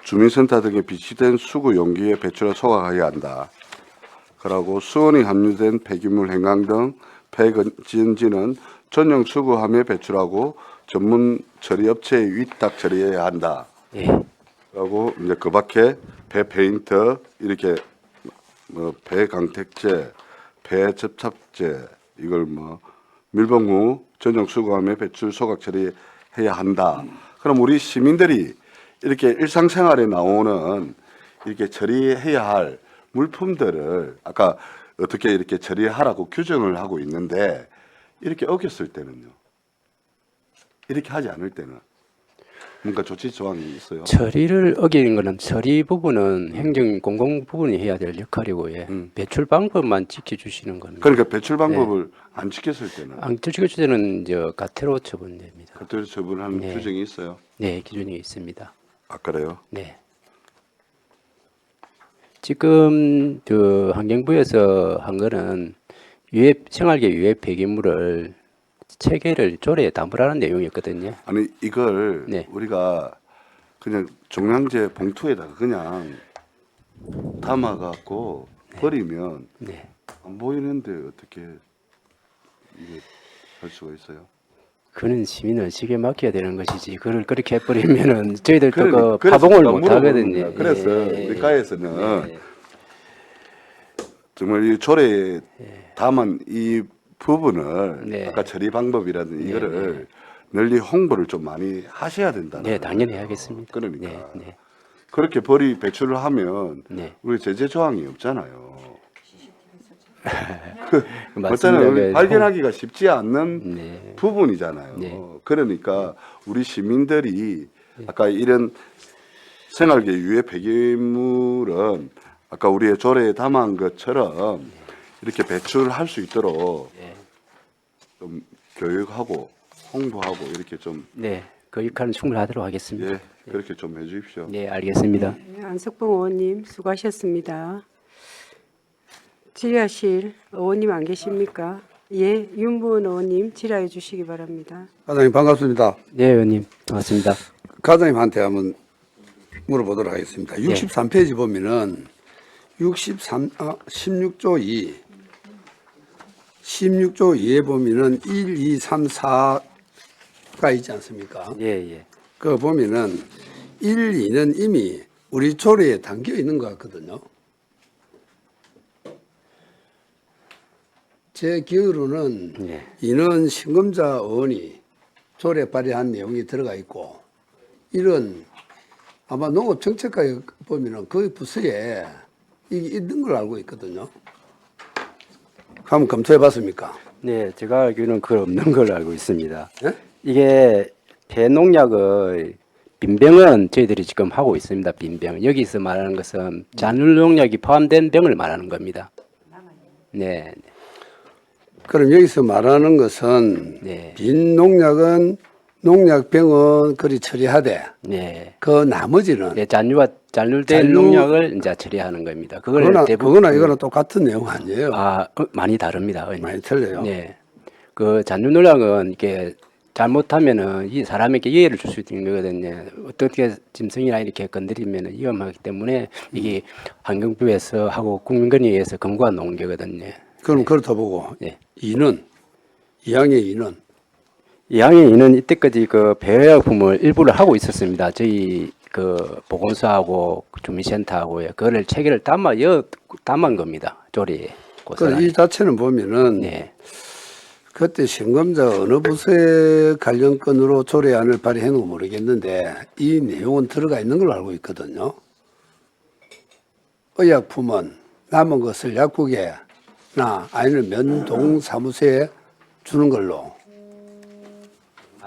주민센터 등에 비치된 수거 용기에 배출을 소각해야 한다. 그리고 수온이 함유된 폐기물 행강 등 폐전지는 전용 수거함에 배출하고 전문 처리 업체에 위탁 처리해야 한다.
예.
라고 이제 그 밖에 배 페인트 이렇게 뭐 배강택제, 배접착제 이걸 뭐 밀봉 전용 수거함에 배출 소각 처리해야 한다. 그럼 우리 시민들이 이렇게 일상생활에 나오는 이렇게 처리해야 할 물품들을 아까 어떻게 이렇게 처리하라고 규정을 하고 있는데 이렇게 어겼을 때는요. 이렇게 하지 않을 때는 뭔가 조치 조항이 있어요.
처리를 어기는 거는 처리 부분은 행정 공공 부분이 해야 될 역할이고 예. 배출 방법만 지켜주시는 겁니다.
그러니까 배출 방법을 안 지켰을 때는
안 지켜줄 때는 저 가태로 처분됩니다.
그때 처분하는
네.
규정이 있어요.
네, 기준이 있습니다.
아 그래요?
네. 지금 그 환경부에서 한 거는 생활계 유해 폐기물을 체계를 조례에 담으라는 내용이었거든요.
아니 이걸
네.
우리가 그냥 종량제 봉투에다가 그냥 담아 갖고 버리면
네.
안 보이는데 어떻게 이게 할 수가 있어요?
그는 시민을 시계 맡겨야 되는 것이지. 그걸 그렇게 해버리면은 저희들도 그
그래서
파동을
제가
못
물어보는
하거든요.
거예요. 그래서
예,
우리 과에서는
예.
정말 이 조례에 담은 이 부분을
네.
아까 처리 방법이라든지
네,
이거를 널리 홍보를 좀 많이 하셔야 된다.
네, 당연히 하겠습니다.
그러니까
네, 네,
그렇게 배출을 하면
네.
우리 제재 조항이 없잖아요.
맞습니다.
어쩌면 우리
그
발견하기가 쉽지 않는
네.
부분이잖아요.
네.
그러니까 우리 시민들이 아까 이런 생활계 유해 폐기물은 아까 우리의 조례에 담은 것처럼 이렇게 배출할 수 있도록
네.
좀 교육하고 홍보하고 이렇게 좀
네, 그 역할은 충분하도록 하겠습니다.
예, 그렇게 좀 해주십시오.
네, 알겠습니다.
네, 안석봉 의원님 수고하셨습니다. 질의하실 의원님 안 계십니까? 예, 윤부원 의원님 질의해 주시기 바랍니다.
과장님 반갑습니다.
네, 의원님 반갑습니다.
과장님한테 한번 물어보도록 하겠습니다. 63페이지 보면은 16조 2 16조 2에 보면은 1, 2, 3, 4가 있지 않습니까?
예, 예.
그거 보면은 1, 2는 이미 우리 조례에 담겨 있는 것 같거든요. 제 기억으로는
예.
2는 신검자 의원이 조례 발의한 내용이 들어가 있고 1은 아마 농업정책과에 보면은 그 부서에 이게 있는 걸 알고 있거든요. 한번 검토해 봤습니까?
네, 제가 알기로는 그걸 없는 걸로 알고 있습니다.
예?
이게 폐농약의 빈병은 저희들이 지금 하고 있습니다. 빈병. 여기서 말하는 것은 잔류농약이 포함된 병을 말하는 겁니다. 네,
그럼 여기서 말하는 것은
네.
빈 농약은 농약병은 그리 처리하되
네.
그 나머지는
네, 잔류된
잔류-
농약을 이제 처리하는 겁니다. 그걸
그거나 이거나 똑같은 내용 아니에요?
많이 다릅니다. 의원님.
많이 틀려요.
네. 그 잔류농약은 이게 잘못하면은 이 사람에게 이해를 줄 수 있는 거거든요. 어떻게 짐승이나 이렇게 건드리면 위험하기 때문에 이게 환경부에서 하고 국민권익위에서 권고한 놓은 거거든요.
그럼 그렇다 보고
네.
2는 2항의 2는
이항의 이는 이때까지 그 배회약품을 일부를 하고 있었습니다. 저희 그 보건소하고 주민센터하고요. 그거를 체계를 담은 겁니다. 조리에.
이 자체는 보면은
네.
그때 신검자 어느 부서의 관련 건으로 조례안을 발의해 놓은 모르겠는데 이 내용은 들어가 있는 걸로 알고 있거든요. 의약품은 남은 것을 약국에나 아니면 면동 사무소에 주는 걸로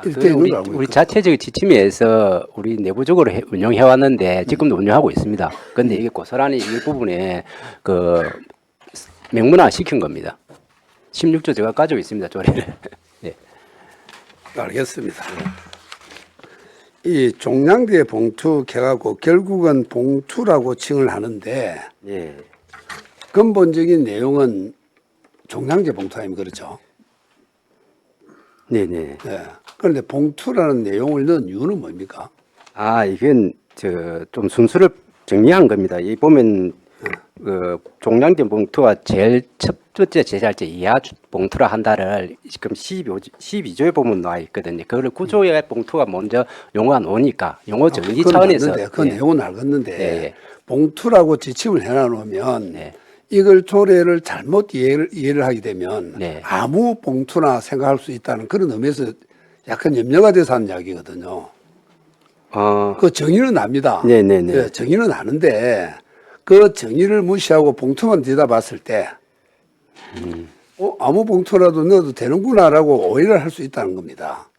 이렇게 있는 걸 알고
우리
있거든요.
자체적 지침에 의해서 우리 내부적으로 운영해 왔는데 지금도 운영하고 있습니다. 그런데 이게 고스란히 이 부분에 그 명문화 시킨 겁니다. 16조 제가 가지고 있습니다. 조례를. 네.
알겠습니다. 이 종량제 봉투 개가고 결국은 봉투라고 칭을 하는데
예.
근본적인 내용은 종량제 봉투 아니면 그렇죠?
네네.
예. 그런데 봉투라는 내용을 넣은 이유는 뭡니까?
아, 이건 좀 순서를 정리한 겁니다. 이 보면 종량제 봉투와 제일 첫 번째 제시할제 이하 봉투라 한다를 지금 12조에 보면 나와 있거든요. 그걸 구조의 봉투가 먼저 용어가 나오니까 용어 정리
그건
차원에서
알겠는데, 그 내용은 알겠는데
예, 예.
봉투라고 지침을 해놔놓으면
네.
이걸 조례를 잘못 이해를 하게 되면
네.
아무 봉투나 생각할 수 있다는 그런 의미에서 약간 염려가 돼서 하는 이야기거든요. 그 정의는 압니다.
네네네.
예, 정의는 아는데 그 정의를 무시하고 봉투만 들여다봤을 때 아무 봉투라도 넣어도 되는구나라고 오해를 할 수 있다는 겁니다.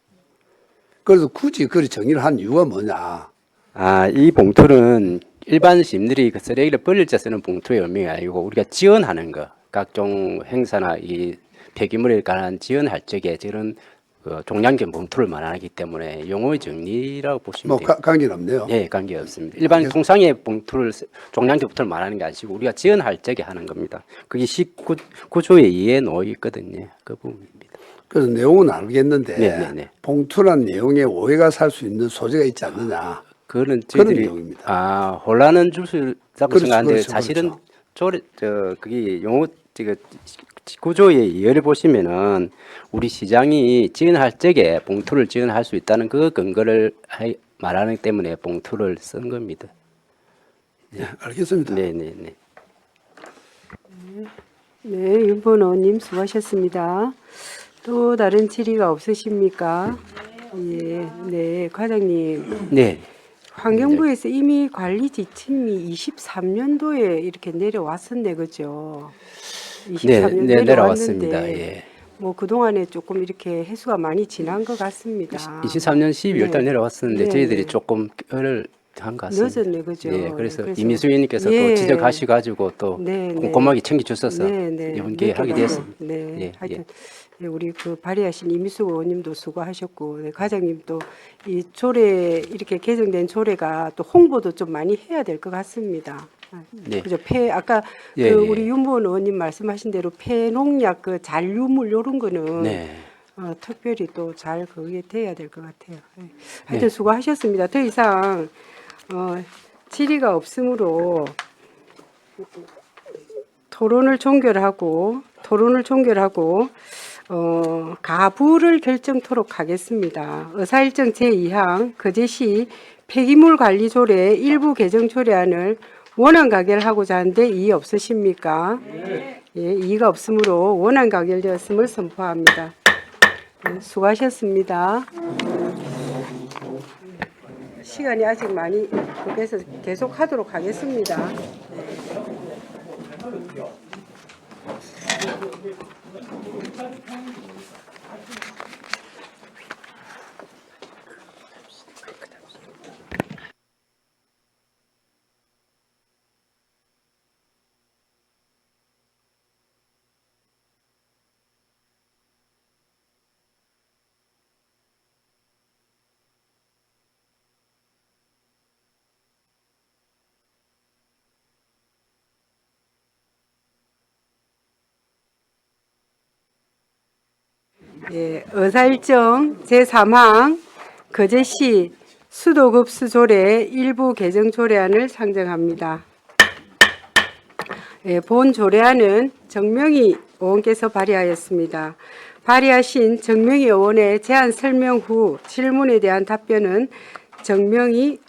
그래서 굳이 그리 정의를 한 이유가 뭐냐.
아, 이 봉투는 일반 시민들이 그 쓰레기를 버릴 때 쓰는 봉투의 의미가 아니고 우리가 지원하는 거, 각종 행사나 이 폐기물에 관한 지원할 적에 저런 종량제 봉투를 말하기 때문에 용어의 정리라고 보시면 돼요.
관계는 없네요.
예, 관계 없습니다. 일반 통상의 봉투를 종량제 봉투를 말하는 게 아니고 우리가 지원할 적에 하는 겁니다. 그게 19조에 2에 놓여 있거든요. 그 부분입니다.
그래서 내용은 알겠는데
네네네.
봉투란 내용에 오해가 살 수 있는 소지가 있지 않느냐.
그거는
그런
저희들이
내용입니다.
혼란은 줄 수 있다고
그렇죠,
생각하는데
그렇죠,
사실은
그렇죠.
그게 용어 구조의 이해를 보시면은 우리 시장이 지원할 적에 봉투를 지원할 수 있다는 그 근거를 말하는 때문에 봉투를 쓴 겁니다.
네, 알겠습니다.
네네네.
네, 윤번 의원님 수고하셨습니다. 또 다른 질의가 없으십니까? 예, 네, 과장님.
네.
환경부에서 이미 관리 지침이 23년도에 이렇게 내려왔었네, 그죠? 23년
네, 내려왔습니다. 예.
뭐 그동안에 조금 이렇게 해수가 많이 지난 것 같습니다.
23년 12월 달
네.
내려왔었는데
네,
저희들이
네.
조금 를 한 것 같습니다.
늦었네, 그죠?
예, 그래서
그래서-
이미수 의원님께서
예.
또 지적하셔가지고 또
네, 네.
꼼꼼하게 챙겨주셔서
네, 네.
이번 기회에 하게
늦게
되었습니다.
가서, 네,
예,
하여튼
예.
네, 우리 그 발의하신 이미숙 의원님도 수고하셨고, 네, 과장님도 이 조례 이렇게 개정된 조례가 또 홍보도 좀 많이 해야 될 것 같습니다.
네.
그죠? 아까
예,
그
예.
우리 윤보원 의원님 말씀하신 대로 폐농약 그 잔류물 요런 거는
네.
특별히 또 잘 그게 돼야 될 것 같아요. 네. 하여튼 수고하셨습니다. 더 이상 질의가 없으므로 토론을 종결하고 가부를 결정토록 하겠습니다. 의사일정 제2항 거제시 폐기물 관리 조례 일부 개정 조례안을 원안 가결하고자 하는데 이의 없으십니까? 네. 예, 이의가 없으므로 원안 가결되었음을 선포합니다. 네, 수고하셨습니다. 시간이 아직 많이 급해서 계속 하도록 하겠습니다. 예, 의사일정 제3항 거제시 수도급수 조례 일부 개정 조례안을 상정합니다. 예, 본 조례안은 정명희 의원께서 발의하였습니다. 발의하신 정명희 의원의 제안 설명 후 질문에 대한 답변은 정명희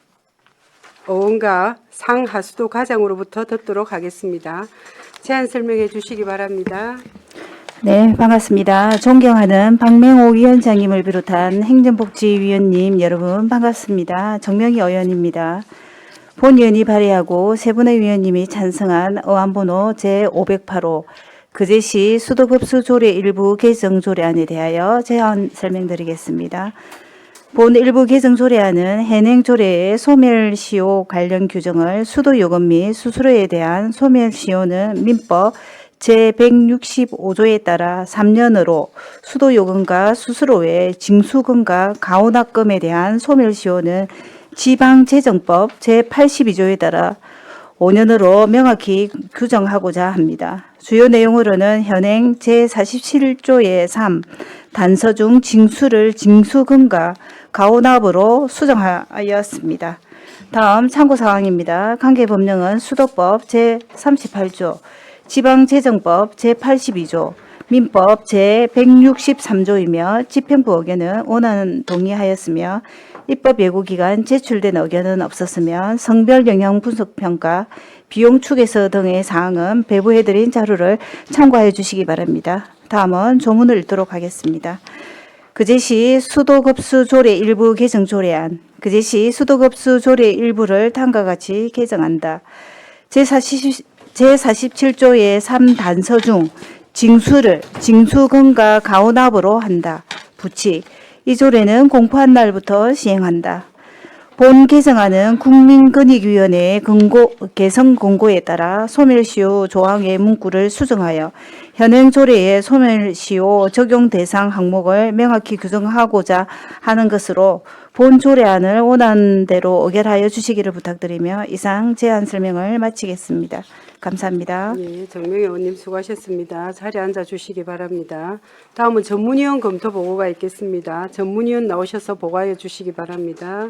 의원과 상하수도 과장으로부터 듣도록 하겠습니다. 제안 설명해 주시기 바랍니다.
네, 반갑습니다. 존경하는 박맹옥 위원장님을 비롯한 행정복지위원님 여러분 반갑습니다. 정명희 의원입니다. 본위원이 발의하고 세 분의 위원님이 찬성한 어안번호 제508호 거제시 수도급수 조례 일부 개정 조례안에 대하여 제안 설명드리겠습니다. 본 일부 개정 조례안은 현행 조례의 소멸시효 관련 규정을 수도요금 및 수수료에 대한 소멸시효는 민법 제165조에 따라 3년으로 수도요금과 수수료 외 징수금과 가오납금에 대한 소멸시효는 지방재정법 제82조에 따라 5년으로 명확히 규정하고자 합니다. 주요 내용으로는 현행 제47조의 3 단서 중 징수를 징수금과 가오납으로 수정하였습니다. 다음 참고사항입니다. 관계법령은 수도법 제38조, 지방재정법 제82조, 민법 제163조이며 집행부 의견은 원안 동의하였으며 입법 예고기간 제출된 의견은 없었으며 성별 영향 분석 평가, 비용 축에서 등의 사항은 배부해드린 자료를 참고하여 주시기 바랍니다. 다음은 조문을 읽도록 하겠습니다. 그제시 수도급수 조례 일부 개정 조례안. 그제시 수도급수 조례 일부를 다음과 같이 개정한다. 제47조의 3단서 중 징수를 징수금과 가오납으로 한다. 부칙. 이 조례는 공포한 날부터 시행한다. 본 개정안은 국민권익위원회의 개성 공고에 따라 소멸시효 조항의 문구를 수정하여 현행 조례의 소멸시효 적용 대상 항목을 명확히 규정하고자 하는 것으로 본 조례안을 원안대로 의결하여 주시기를 부탁드리며 이상 제안 설명을 마치겠습니다. 감사합니다.
예, 정명희 의원님 수고하셨습니다. 자리에 앉아 주시기 바랍니다. 다음은 전문위원 검토 보고가 있겠습니다. 전문위원 나오셔서 보고하여 주시기 바랍니다.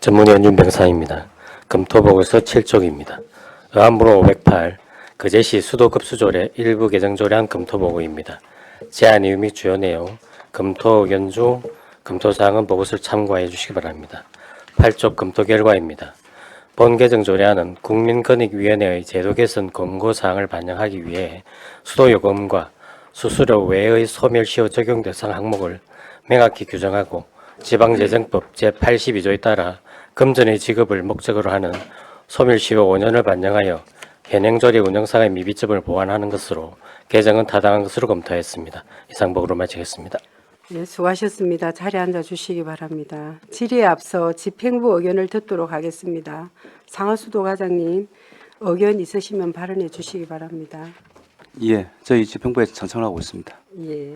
전문위원 윤병상입니다. 검토보고서 7쪽입니다. 의안번호 508 그제시 수도급수조례 일부 개정조례안 검토보고입니다. 제안 이유 및 주요 내용, 검토 의견 중 검토사항은 보고서를 참고해 주시기 바랍니다. 8쪽 검토 결과입니다. 본 개정조례안은 국민권익위원회의 제도 개선 권고사항을 반영하기 위해 수도요금과 수수료 외의 소멸시효 적용 대상 항목을 명확히 규정하고 지방재정법 제82조에 따라 금전의 지급을 목적으로 하는 소멸시효 5년을 반영하여 현행조례 운영상의 미비점을 보완하는 것으로 개정은 타당한 것으로 검토했습니다. 이상 보고로 마치겠습니다.
네, 수고하셨습니다. 자리에 앉아 주시기 바랍니다. 질의에 앞서 집행부 의견을 듣도록 하겠습니다. 상하수도 과장님, 의견 있으시면 발언해 주시기 바랍니다.
예, 저희 집행부에서 전청하고 있습니다.
예.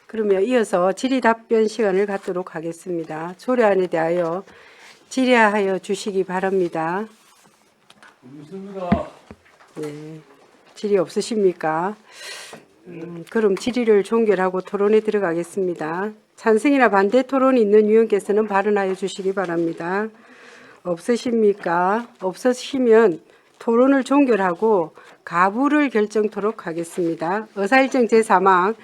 그러면 이어서 질의 답변 시간을 갖도록 하겠습니다. 조례안에 대하여 질의하여 주시기 바랍니다. 네, 질의 없으십니까? 그럼 질의를 종결하고 토론에 들어가겠습니다. 찬성이나 반대 토론이 있는 위원께서는 발언하여 주시기 바랍니다. 없으십니까? 없으시면 토론을 종결하고 가부를 결정토록 하겠습니다. 의사일정 제3항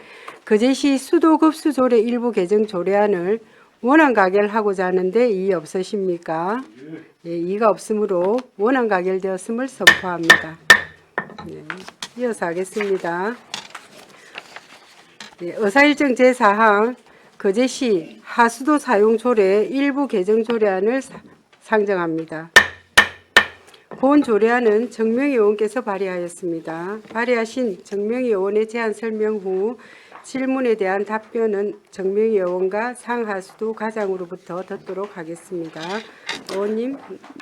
그제시 수도급수조례 일부 개정 조례안을 원안 가결하고자 하는데 이의 없으십니까? 예, 이의가 없으므로 원안 가결되었음을 선포합니다. 네, 이어서 하겠습니다. 네, 의사일정 제4항 거제시 하수도 사용 조례 일부 개정 조례안을 상정합니다. 본 조례안은 정명희 의원께서 발의하였습니다. 발의하신 정명희 의원의 제안 설명 후 질문에 대한 답변은 정명희 의원과 상하수도 과장으로부터 듣도록 하겠습니다. 의원님,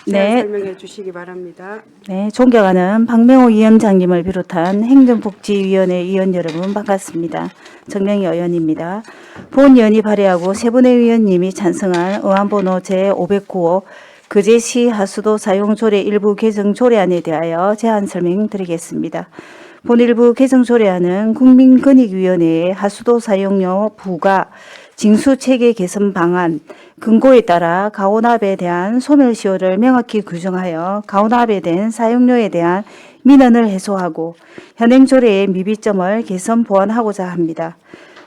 제안
네.
설명해 주시기 바랍니다.
네, 존경하는 박명호 위원장님을 비롯한 행정복지위원회 위원 여러분 반갑습니다. 정명희 의원입니다. 본 의원이 발의하고 세 분의 위원님이 찬성한 의안번호 제509호 그제시 하수도 사용조례 일부 개정 조례안에 대하여 제안 설명드리겠습니다. 본 일부 개정 조례안은 국민권익위원회의 하수도 사용료 부과 징수체계 개선 방안 근거에 따라 가오납에 대한 소멸시효를 명확히 규정하여 가오납에 대한 사용료에 대한 민원을 해소하고 현행 조례의 미비점을 개선 보완하고자 합니다.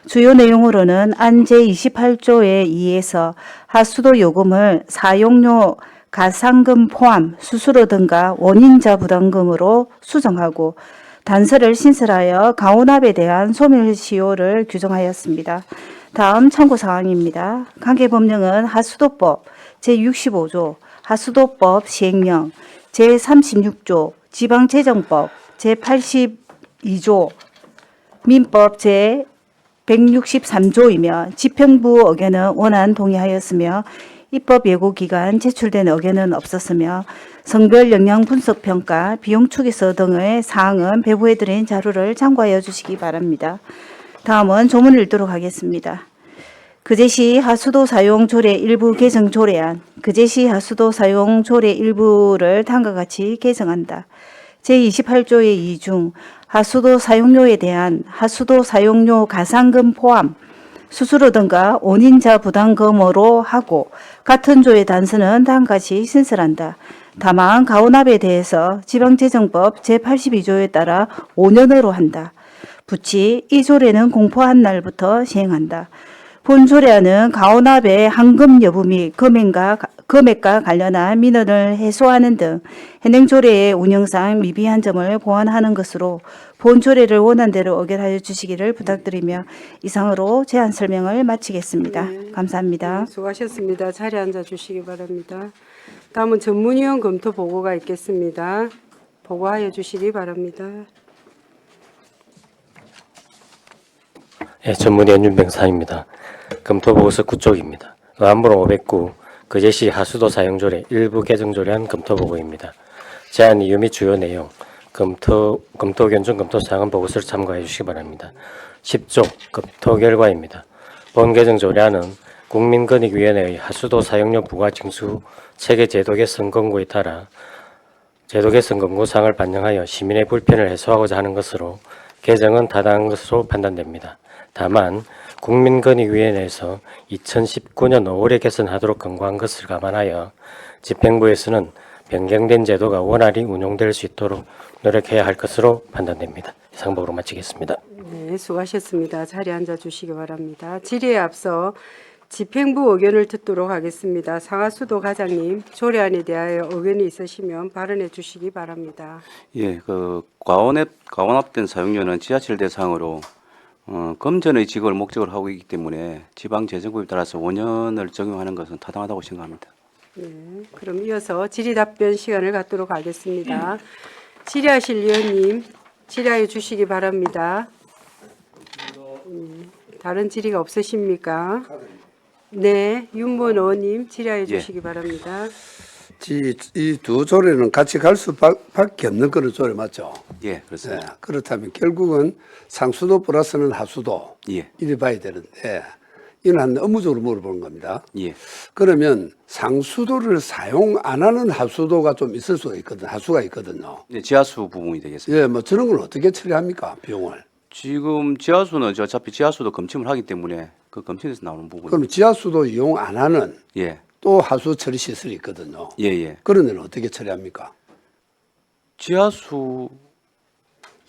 주요 내용으로는 안 제28조에 의해서 하수도 요금을 사용료 가상금 포함 수수료 등과 원인자 부담금으로 수정하고 단서를 신설하여 가오납에 대한 소멸시효를 규정하였습니다. 다음 참고사항입니다. 관계법령은 하수도법 제65조, 하수도법 시행령 제36조, 지방재정법 제82조, 민법 제163조이며 집행부 의견은 원안 동의하였으며 입법 예고 기간 제출된 의견은 없었으며 성별 영향 분석 평가, 비용 축에서 등의 사항은 배부해드린 자료를 참고하여 주시기 바랍니다. 다음은 조문을 읽도록 하겠습니다. 그제시 하수도 사용 조례 일부 개정 조례안, 그제시 하수도 사용 조례 일부를 다음과 같이 개정한다. 제28조의 2중 하수도 사용료에 대한 하수도 사용료 가산금 포함 수수료 등과 원인자 부담금으로 하고 같은 조의 단서는 다음과 같이 신설한다. 다만 가온압에 대해서 지방재정법 제82조에 따라 5년으로 한다. 부치 이 조례는 공포한 날부터 시행한다. 본 조례안은 가온압의 환급 여부 및 금액과 관련한 민원을 해소하는 등 현행 조례의 운영상 미비한 점을 보완하는 것으로 본 조례를 원안대로 의결하여 주시기를 부탁드리며 이상으로 제안 설명을 마치겠습니다. 감사합니다.
네, 수고하셨습니다. 자리에 앉아 주시기 바랍니다. 다음은 전문위원 검토 보고가 있겠습니다. 보고하여 주시기 바랍니다.
예, 전문위원 윤병사입니다. 검토보고서 9쪽입니다. 의안번호 509 그제시 하수도 사용조례 일부 개정조례안 검토보고입니다. 제안 이유 및 주요 내용, 검토 의견 중 검토사항은 보고서를 참고해 주시기 바랍니다. 10조 검토 결과입니다. 본 개정조례안은 국민권익위원회의 하수도 사용료 부과 징수 체계 제도 개선 권고에 따라 제도 개선 권고 사항을 반영하여 시민의 불편을 해소하고자 하는 것으로 개정은 타당한 것으로 판단됩니다. 다만 국민권익위원회에서 2019년 5월에 개선하도록 권고한 것을 감안하여 집행부에서는 변경된 제도가 원활히 운용될 수 있도록 노력해야 할 것으로 판단됩니다. 이상 보고로 마치겠습니다.
네, 수고하셨습니다. 자리에 앉아 주시기 바랍니다. 질의에 앞서 집행부 의견을 듣도록 하겠습니다. 상하수도 과장님, 조례안에 대하여 의견이 있으시면 발언해 주시기 바랍니다.
예, 그 가온압된 사용료는 지자체를 대상으로 금전의 지급을 목적으로 하고 있기 때문에 지방재정법에 따라서 5년을 적용하는 것은 타당하다고 생각합니다.
네, 그럼 이어서 질의 답변 시간을 갖도록 하겠습니다. 질의하실 위원님, 질의하여 주시기 바랍니다. 다른 질의가 없으십니까? 네, 윤무원 의원님 질의하여 주시기 바랍니다.
이 두 조례는 같이 갈 수밖에 없는 그런 조례 맞죠?
예, 그렇습니다.
네, 그렇다면 결국은 상수도 플러스는 하수도
예,
이래 봐야 되는데 이건 한 업무적으로 물어보는 겁니다.
예,
그러면 상수도를 사용 안 하는 하수도가 좀 있을 수가 있거든, 하수가 있거든요.
예, 지하수 부분이 되겠습니다.
예, 뭐 저런 걸 어떻게 처리합니까, 비용을?
지금 지하수는 어차피 지하수도 검침을 하기 때문에 그 검침에서 나오는 부분.
그럼 지하수도 이용 안 하는
예,
또 하수 처리 시설이 있거든요.
예, 예.
그런 데는 어떻게 처리합니까?
지하수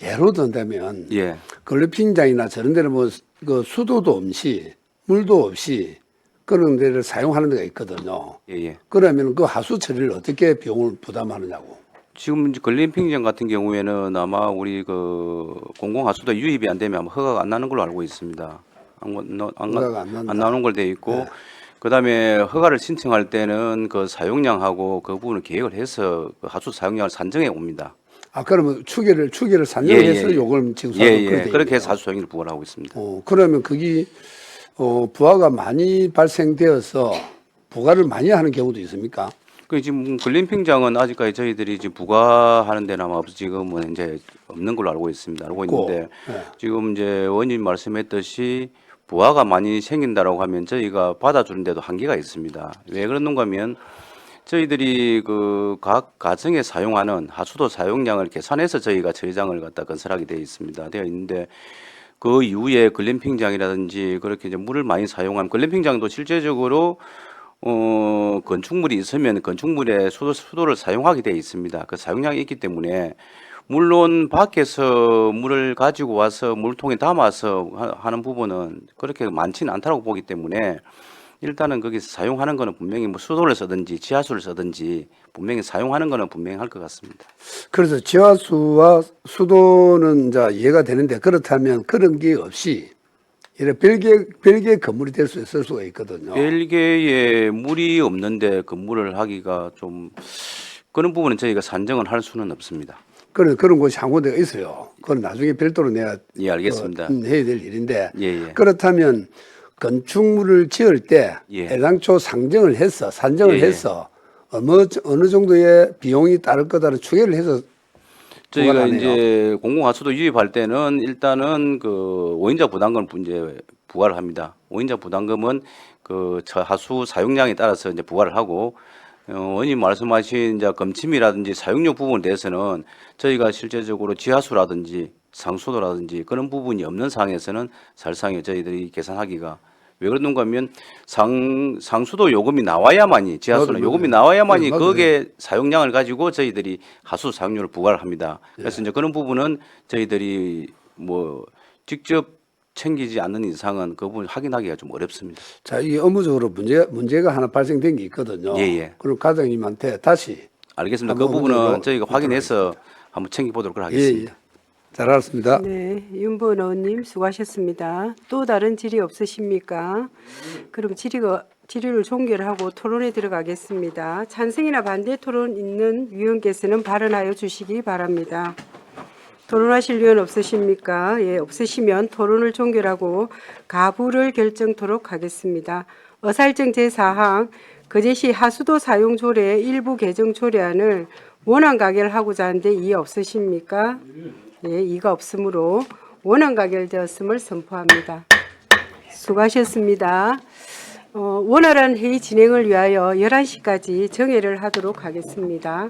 예로 든다면
예,
글리핑장이나 저런 데는 뭐 그 수도도 없이 물도 없이 그런 데를 사용하는 데가 있거든요.
예, 예.
그러면 그 하수 처리를 어떻게 비용을 부담하느냐고.
지금 이제 글램핑장 같은 경우에는 아마 우리 그 공공하수도 유입이 안 되면 아마 허가가 안 나는 걸로 알고 있습니다.
허가가 안 난다.
안 나오는 걸 돼 있고,
네.
그다음에 허가를 신청할 때는 그 사용량하고 그 부분을 계획을 해서 그 하수 사용량을 산정해 옵니다.
아, 그러면 추계를 산정해서
예, 예.
요걸 지금
예, 예.
그렇게
그렇게
있네요.
해서 하수 사용량을 부과하고 있습니다.
그러면 그게 부하가 많이 발생되어서 부과를 많이 하는 경우도 있습니까?
그 지금 글램핑장은 아직까지 저희들이 지금 부과하는 데는 아마 지금은 이제 없는 걸로 알고 있습니다. 알고 있는데
네.
지금 이제 의원님 말씀했듯이 부하가 많이 생긴다라고 하면 저희가 받아주는데도 한계가 있습니다. 왜 그러는가 하면 저희들이 그 각 가정에 사용하는 하수도 사용량을 계산해서 저희가 처리장을 갖다 건설하게 되어 있습니다. 되어 있는데 그 이후에 글램핑장이라든지 그렇게 이제 물을 많이 사용하면 글램핑장도 실제적으로 건축물이 있으면 건축물에 수도를 사용하게 되어 있습니다. 그 사용량이 있기 때문에 물론 밖에서 물을 가지고 와서 물통에 담아서 하는 부분은 그렇게 많지는 않다고 보기 때문에 일단은 거기서 사용하는 거는 분명히 뭐 수도를 쓰든지 지하수를 쓰든지 분명히 사용하는 거는 분명히 할 것 같습니다.
그래서 지하수와 수도는 이제 이해가 되는데 그렇다면 그런 게 없이 이렇게 별개 건물이 될 수 있을 수가 있거든요.
별개의 물이 없는데 건물을 하기가 좀 그런 부분은 저희가 산정을 할 수는 없습니다.
그런 곳이 한 군데가 있어요. 그건 나중에 별도로 내가
예, 알겠습니다.
해야 될 일인데
예, 예.
그렇다면 건축물을 지을 때
예.
애당초 산정을
예, 예.
해서 어느 정도의 비용이 따를 거다를 추계를 해서
저희가
부과를 하네요.
이제 공공하수도 유입할 때는 일단은 그 원인자 부담금을 이제 부과를 합니다. 5인자 부담금은 그 하수 사용량에 따라서 이제 부과를 하고 원님 말씀하신 이제 검침이라든지 사용료 부분에 대해서는 저희가 실제적으로 지하수라든지 상수도라든지 그런 부분이 없는 상황에서는 사실상에 저희들이 계산하기가 왜 그러는가 하면 상수도 요금이 나와야만이 지하수는
맞아요.
요금이 나와야만이
네, 맞아요.
거기에 사용량을 가지고 저희들이 하수 사용료를 부과를 합니다. 그래서 이제 그런 부분은 저희들이 뭐 직접 챙기지 않는 이상은 그 부분 확인하기가 좀 어렵습니다.
자, 이 업무적으로 문제가 하나 발생된 게 있거든요.
예, 예.
그럼 과장님한테 다시
알겠습니다. 그
한번
부분은
업무적으로
저희가 확인해서 한번 챙겨보도록
예,
하겠습니다.
예. 잘 알았습니다.
네, 윤보은 의원님 수고하셨습니다. 또 다른 질의 없으십니까? 그럼 질의를 종결하고 토론에 들어가겠습니다. 찬성이나 반대 토론 있는 위원께서는 발언하여 주시기 바랍니다. 토론하실 위원 없으십니까? 예, 없으시면 토론을 종결하고 가부를 결정토록 하겠습니다. 어살정 제4항 거제시 하수도 사용 조례 일부 개정 조례안을 원안 가결하고자 하는데 이의 없으십니까? 예, 이가 없으므로 원안 가결되었음을 선포합니다. 수고하셨습니다. 원활한 회의 진행을 위하여 11시까지 정회를 하도록 하겠습니다.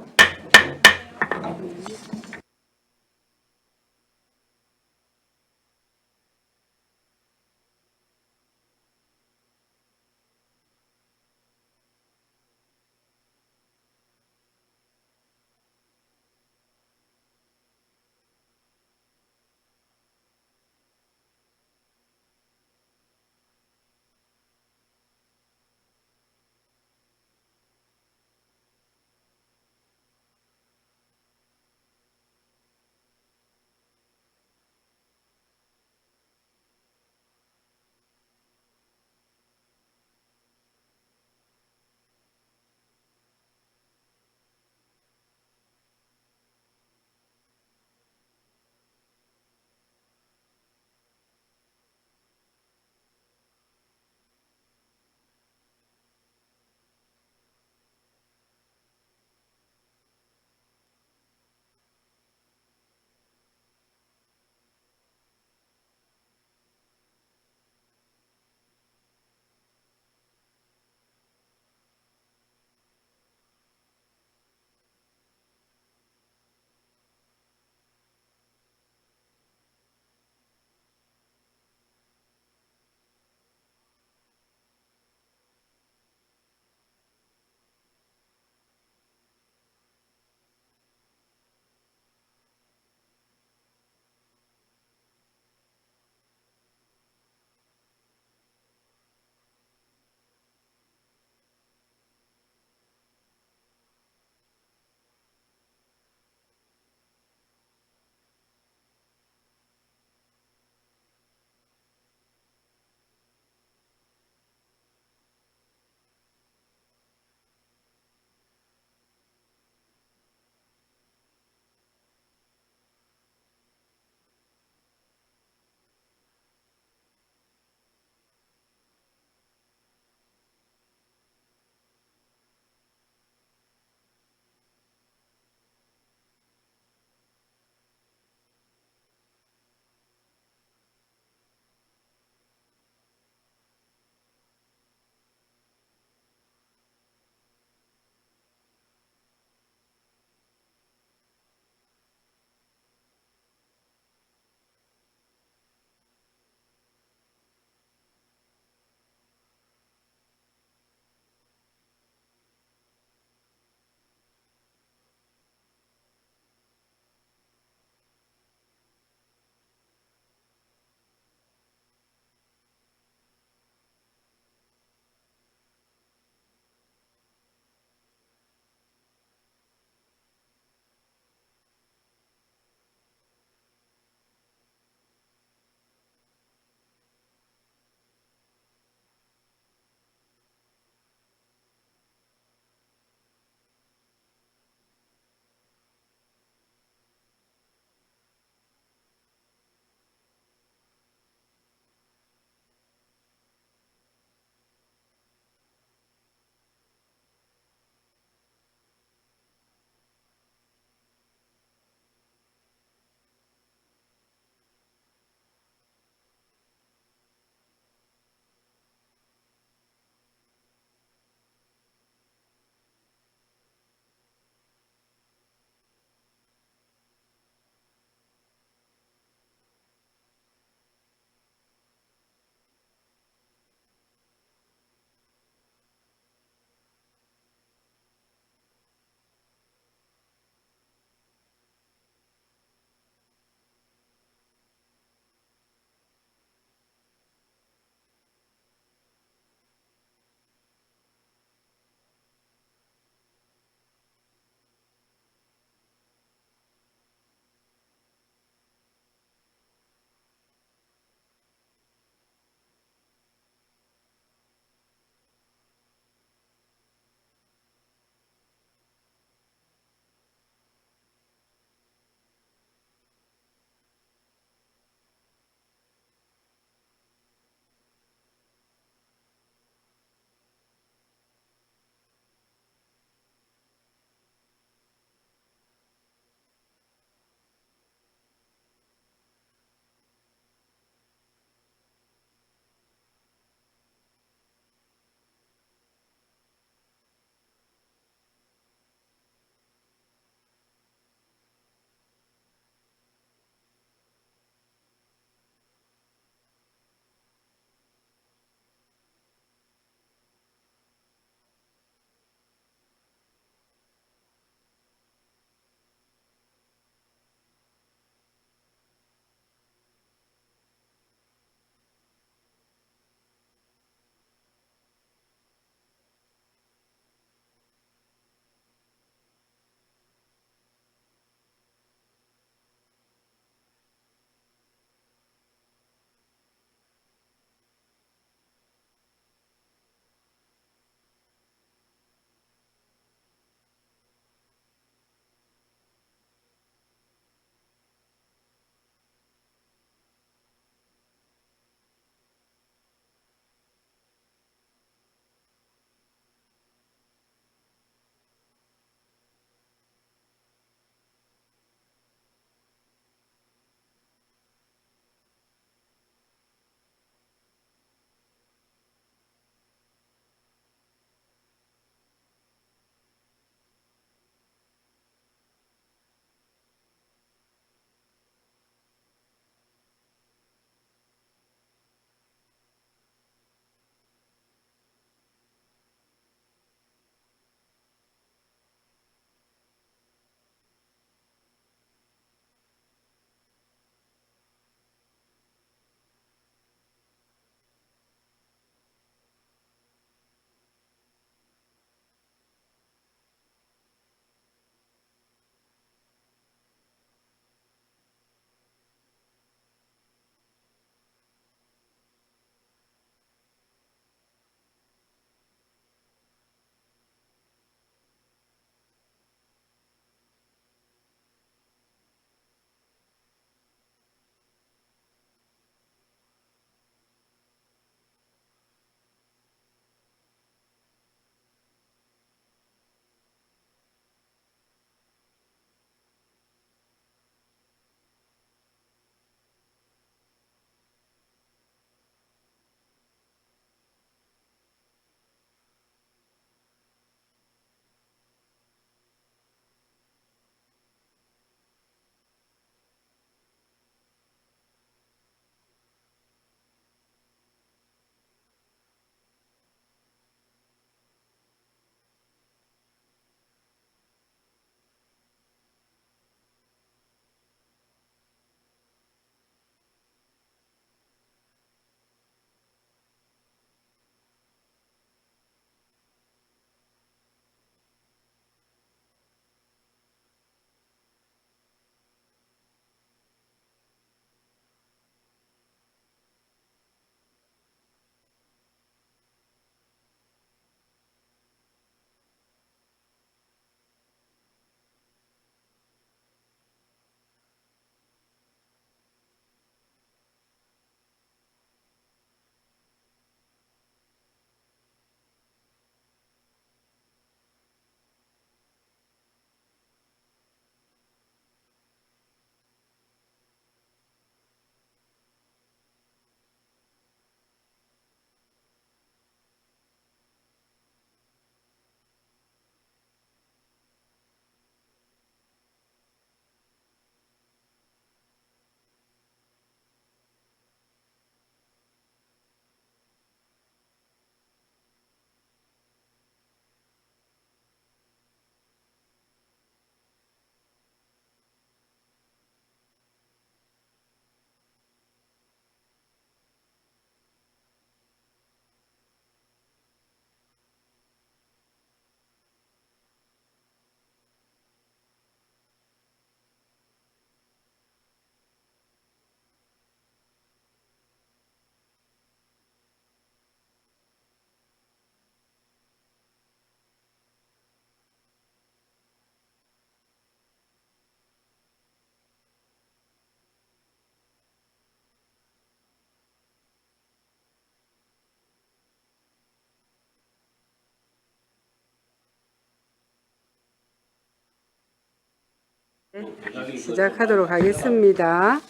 시작하도록 하겠습니다.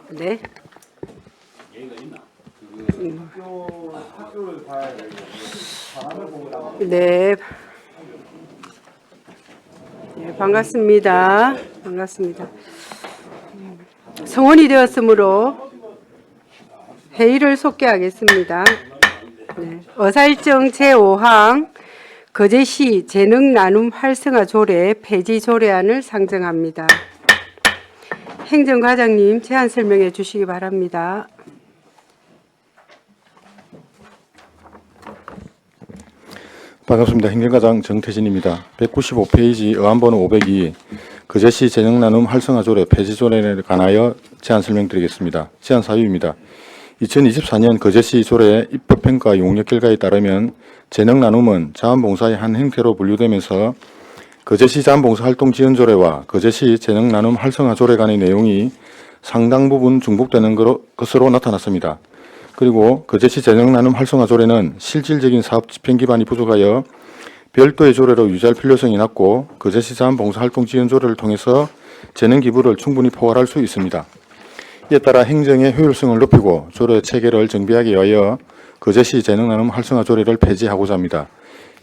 네. 네. 네, 반갑습니다. 반갑습니다. 성원이 되었으므로 회의를 속개하겠습니다. 네. 의사일정 제5항 거제시 재능 나눔 활성화 조례 폐지 조례안을 상정합니다. 행정과장님 제안 설명해 주시기 바랍니다.
반갑습니다. 행정과장 정태진입니다. 195페이지 의안번호 502 거제시 재능나눔 활성화 조례 폐지 조례에 관하여 제안 설명드리겠습니다. 제안 사유입니다. 2024년 거제시 조례 입법평가 용역 결과에 따르면 재능나눔은 자원봉사의 한 형태로 분류되면서 거제시 자원봉사활동지원조례와 거제시 재능나눔 활성화 조례 간의 내용이 상당 부분 중복되는 것으로 나타났습니다. 그리고 거제시 재능나눔 활성화 조례는 실질적인 사업 집행 기반이 부족하여 별도의 조례로 유지할 필요성이 낮고 거제시 자원봉사활동 지원 조례를 통해서 재능 기부를 충분히 포괄할 수 있습니다. 이에 따라 행정의 효율성을 높이고 조례 체계를 정비하기 위하여 거제시 재능나눔 활성화 조례를 폐지하고자 합니다.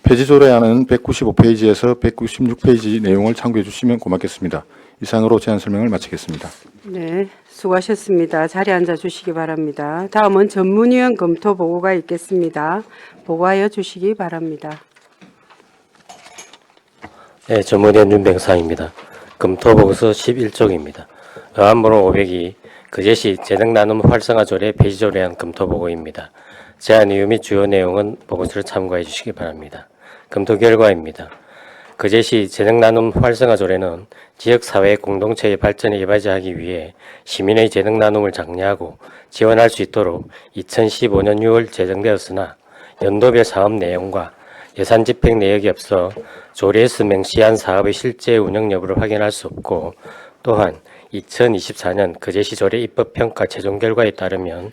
폐지 조례안은 195페이지에서 196페이지 내용을 참고해 주시면 고맙겠습니다. 이상으로 제안 설명을 마치겠습니다.
네, 수고하셨습니다. 자리에 앉아 주시기 바랍니다. 다음은 전문위원 검토 보고가 있겠습니다. 보고하여 주시기 바랍니다.
네, 전문위원 윤병상입니다. 검토 보고서 11쪽입니다. 의안번호 502 거제시 재능나눔 활성화 조례 폐지 조례안 검토 보고입니다. 제안 이유 및 주요 내용은 보고서를 참고해 주시기 바랍니다. 검토 결과입니다. 거제시 재능나눔 활성화 조례는 지역사회 공동체의 발전에 이바지하기 위해 시민의 재능나눔을 장려하고 지원할 수 있도록 2015년 6월 제정되었으나 연도별 사업 내용과 예산 집행 내역이 없어 조례에서 명시한 사업의 실제 운영 여부를 확인할 수 없고, 또한 2024년 거제시 조례 입법평가 최종 결과에 따르면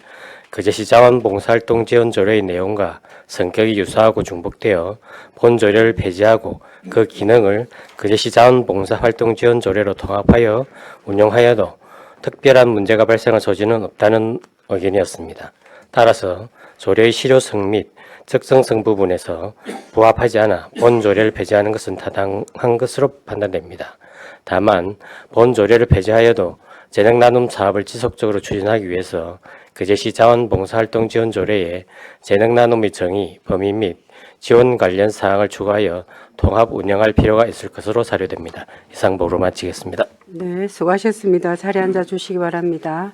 거제시 자원봉사활동 지원 조례의 내용과 성격이 유사하고 중복되어 본 조례를 폐지하고 그 기능을 거제시 자원봉사활동 지원 조례로 통합하여 운영하여도 특별한 문제가 발생할 소지는 없다는 의견이었습니다. 따라서 조례의 실효성 및 적성성 부분에서 부합하지 않아 본 조례를 폐지하는 것은 타당한 것으로 판단됩니다. 다만 본 조례를 폐지하여도 재능나눔 사업을 지속적으로 추진하기 위해서 거제시 자원봉사활동 지원 조례에 재능나눔의 정의, 범위 및 지원 관련 사항을 추가하여 통합 운영할 필요가 있을 것으로 사료됩니다. 이상 보고로 마치겠습니다.
네, 수고하셨습니다. 자리에 앉아 주시기 바랍니다.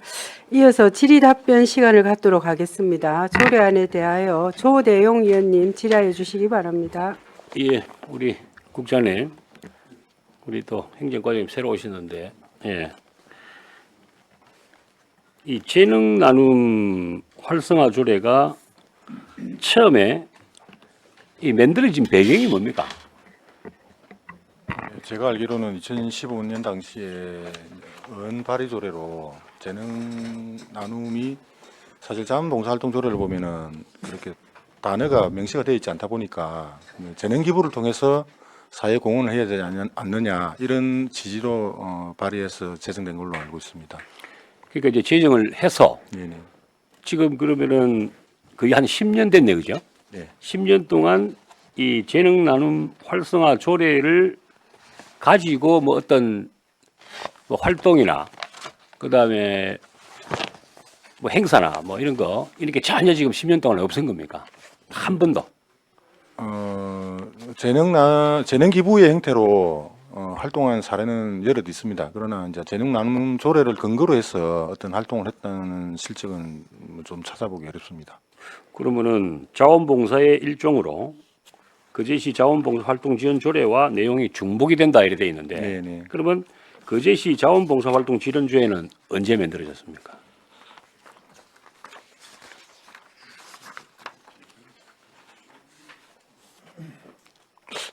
이어서 질의 답변 시간을 갖도록 하겠습니다. 조례안에 대하여 조대용 의원님 질의하여 주시기 바랍니다.
예, 우리 국장님, 우리 또 행정과장님 새로 오시는데, 예, 이 재능 나눔 활성화 조례가 처음에 이 만들어진 배경이 뭡니까?
제가 알기로는 2015년 당시에 발의 조례로 재능 나눔이 사실 자원봉사활동 조례를 보면은 그렇게 단어가 명시가 되어 있지 않다 보니까 재능 기부를 통해서 사회 공헌을 해야 되지 않느냐 이런 취지로 발의해서 제정된 걸로 알고 있습니다.
그러니까 이제 제정을 해서
네네.
지금 그러면은 거의 한 10년 됐네, 그죠?
네.
10년 동안 이 재능 나눔 활성화 조례를 가지고 뭐 어떤 뭐 활동이나 그다음에 뭐 행사나 뭐 이런 거 이렇게 전혀 지금 10년 동안 없은 겁니까? 한 번도.
재능 기부의 형태로 활동한 사례는 여럿 있습니다. 그러나 이제 재능 나눔 조례를 근거로 해서 어떤 활동을 했다는 실적은 좀 찾아보기 어렵습니다.
그러면은 자원봉사의 일종으로 거제시 자원봉사 활동 지원 조례와 내용이 중복이 된다 이래 돼 있는데,
네네.
그러면 거제시 자원봉사 활동 지원 조례는 언제 만들어졌습니까?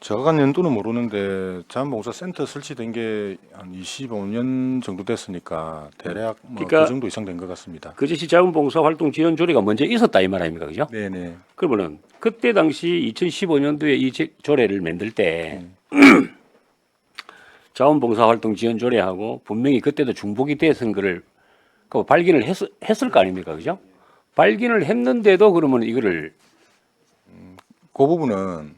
정확한 연도는 모르는데 자원봉사센터 설치된 게 한 25년 정도 됐으니까 대략
그러니까
그 정도 이상 된 것 같습니다.
거제시 자원봉사 활동 지원 조례가 먼저 있었다 이 말 아닙니까, 그죠?
네네.
그러면은 그때 당시 2015년도에 이 조례를 만들 때 자원봉사활동 지원 조례하고 분명히 그때도 중복이 됐은 거를 그 발견을 했을 거 아닙니까, 그죠? 발견을 했는데도 그러면 이거를
그 부분은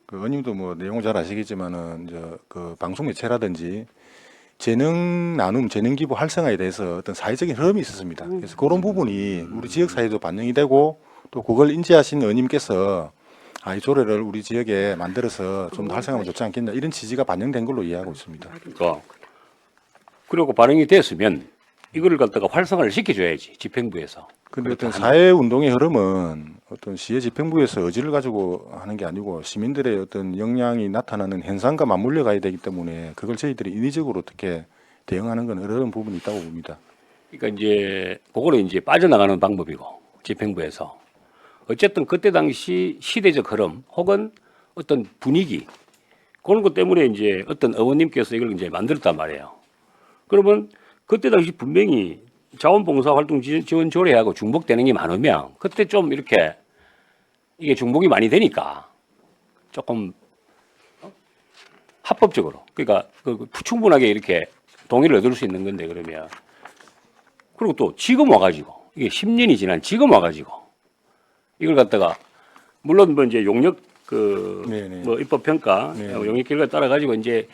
그 의원님도 뭐 내용을 잘 아시겠지만은 그 방송 매체라든지 재능 나눔, 재능 기부 활성화에 대해서 어떤 사회적인 흐름이 있었습니다. 그래서 그런 부분이 우리 지역 사회도 반영이 되고 또 그걸 인지하신 의원님께서 이 조례를 우리 지역에 만들어서 좀 더 활성화하면 좋지 않겠나 이런 지지가 반영된 걸로 이해하고 있습니다.
그리고 반영이 됐으면 이거를 갖다가 활성화를 시켜줘야지 집행부에서.
근데 어떤 사회 운동의 흐름은 어떤 시의 집행부에서 의지를 가지고 하는 게 아니고 시민들의 어떤 역량이 나타나는 현상과 맞물려 가야 되기 때문에 그걸 저희들이 인위적으로 어떻게 대응하는 건 어려운 부분이 있다고 봅니다.
그러니까 이제 그거는 이제 빠져나가는 방법이고 집행부에서 어쨌든 그때 당시 시대적 흐름 혹은 어떤 분위기 그런 것 때문에 이제 어떤 의원님께서 이걸 이제 만들었단 말이에요. 그러면 그때 당시 분명히 자원봉사활동 지원 조례하고 중복되는 게 많으면 그때 좀 이렇게 이게 중복이 많이 되니까 조금 합법적으로 그러니까 충분하게 이렇게 동의를 얻을 수 있는 건데 그러면 그리고 또 지금 와가지고 이게 10년이 지난 지금 와가지고 이걸 갖다가 물론 뭐 이제 용역 뭐 입법 평가 용역 결과 따라 가지고 이제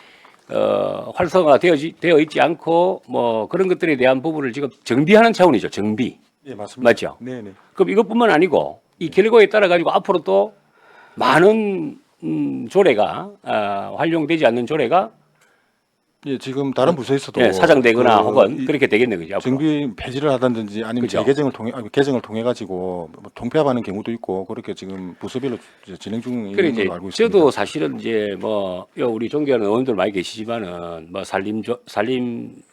활성화가 되어 있지 않고 뭐 그런 것들에 대한 부분을 지금 정비하는 차원이죠. 정비.
네, 맞습니다.
맞죠?
네네.
그럼 이것뿐만 아니고 이 결과에 따라 가지고 앞으로 또 많은 조례가 활용되지 않는 조례가
예, 지금 다른 부서에서도
사장되거나 혹은 그렇게 되겠네, 그죠? 앞으로.
정비 폐지를 하든지 아니면
그죠?
재개정을 통해 개정을 통해 가지고 뭐 통폐합하는 경우도 있고 그렇게 지금 부서별로 진행 중인
그래
걸로
이제
알고 있습니다.
저도 사실은 이제 뭐 우리 존경하는 의원들 많이 계시지만은 뭐 산림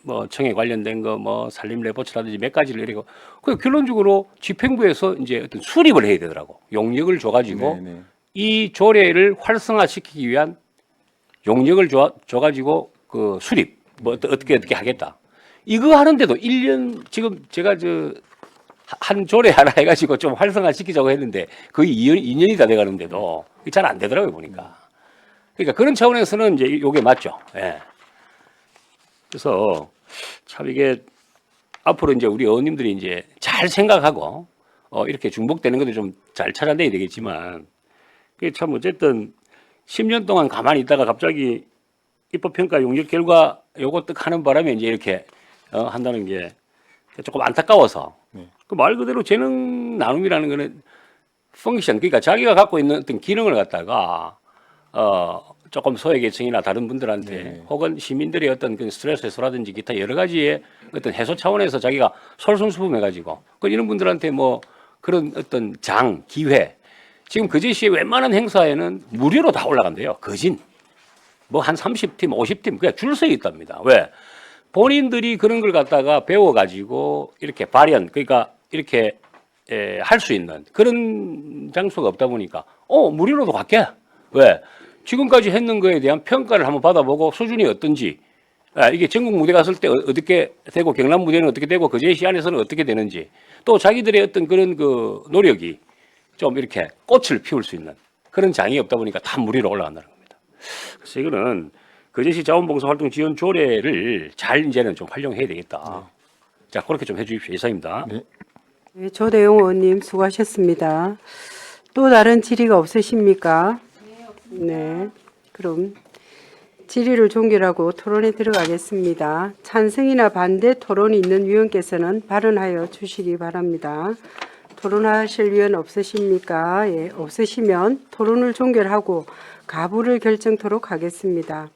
뭐 청에 관련된 거 뭐 산림 레포츠라든지 몇 가지를 내리고 그 결론적으로 집행부에서 이제 어떤 수립을 해야 되더라고 용역을 줘가지고
네네.
이 조례를 활성화시키기 위한 용역을 줘가지고 그 수립 뭐 어떻게 하겠다 이거 하는데도 1년 지금 제가 한 조례 하나 해가지고 좀 활성화시키자고 했는데 거의 2년이 다 돼가는데도 잘 안 되더라고요 보니까. 그러니까 그런 차원에서는 이제 이게 맞죠. 예. 그래서 참 이게 앞으로 이제 우리 의원님들이 이제 잘 생각하고 이렇게 중복되는 것도 좀 잘 찾아내야 되겠지만 그게 참 어쨌든 10년 동안 가만히 있다가 갑자기 입법평가 용역 결과 요거 뜩 하는 바람에 이제 이렇게 한다는 게 조금 안타까워서 그 말 그대로 재능 나눔이라는 거는 펑션 그러니까 자기가 갖고 있는 어떤 기능을 갖다가 조금 소외계층이나 다른 분들한테 혹은 시민들의 어떤 그 스트레스 해소라든지 기타 여러 가지의 어떤 해소 차원에서 자기가 솔선수범해가지고 그 이런 분들한테 뭐 그런 어떤 기회 지금 거제시의 웬만한 행사에는 무료로 다 올라간대요. 거진 뭐 한 30팀, 50팀 그냥 줄 서 있답니다. 왜? 본인들이 그런 걸 갖다가 배워가지고 이렇게 발현 그러니까 이렇게 할 수 있는 그런 장소가 없다 보니까 무료로도 갈게. 왜? 지금까지 했는 거에 대한 평가를 한번 받아보고 수준이 어떤지 이게 전국 무대 갔을 때 어떻게 되고 경남 무대는 어떻게 되고 거제시 안에서는 어떻게 되는지 또 자기들의 어떤 그런 그 노력이 좀 이렇게 꽃을 피울 수 있는 그런 장이 없다 보니까 다 무료로 올라간다는 겁니다. 그래서 이거는 거제시 자원봉사활동 지원 조례를 잘 이제는 좀 활용해야 되겠다. 자 그렇게 좀 해주십시오. 이상입니다.
네, 조대용 의원님 수고하셨습니다. 또 다른 질의가 없으십니까? 네, 그럼 질의를 종결하고 토론에 들어가겠습니다. 찬성이나 반대 토론이 있는 위원께서는 발언하여 주시기 바랍니다. 토론하실 위원 없으십니까? 예, 없으시면 토론을 종결하고 가부를 결정토록 하겠습니다.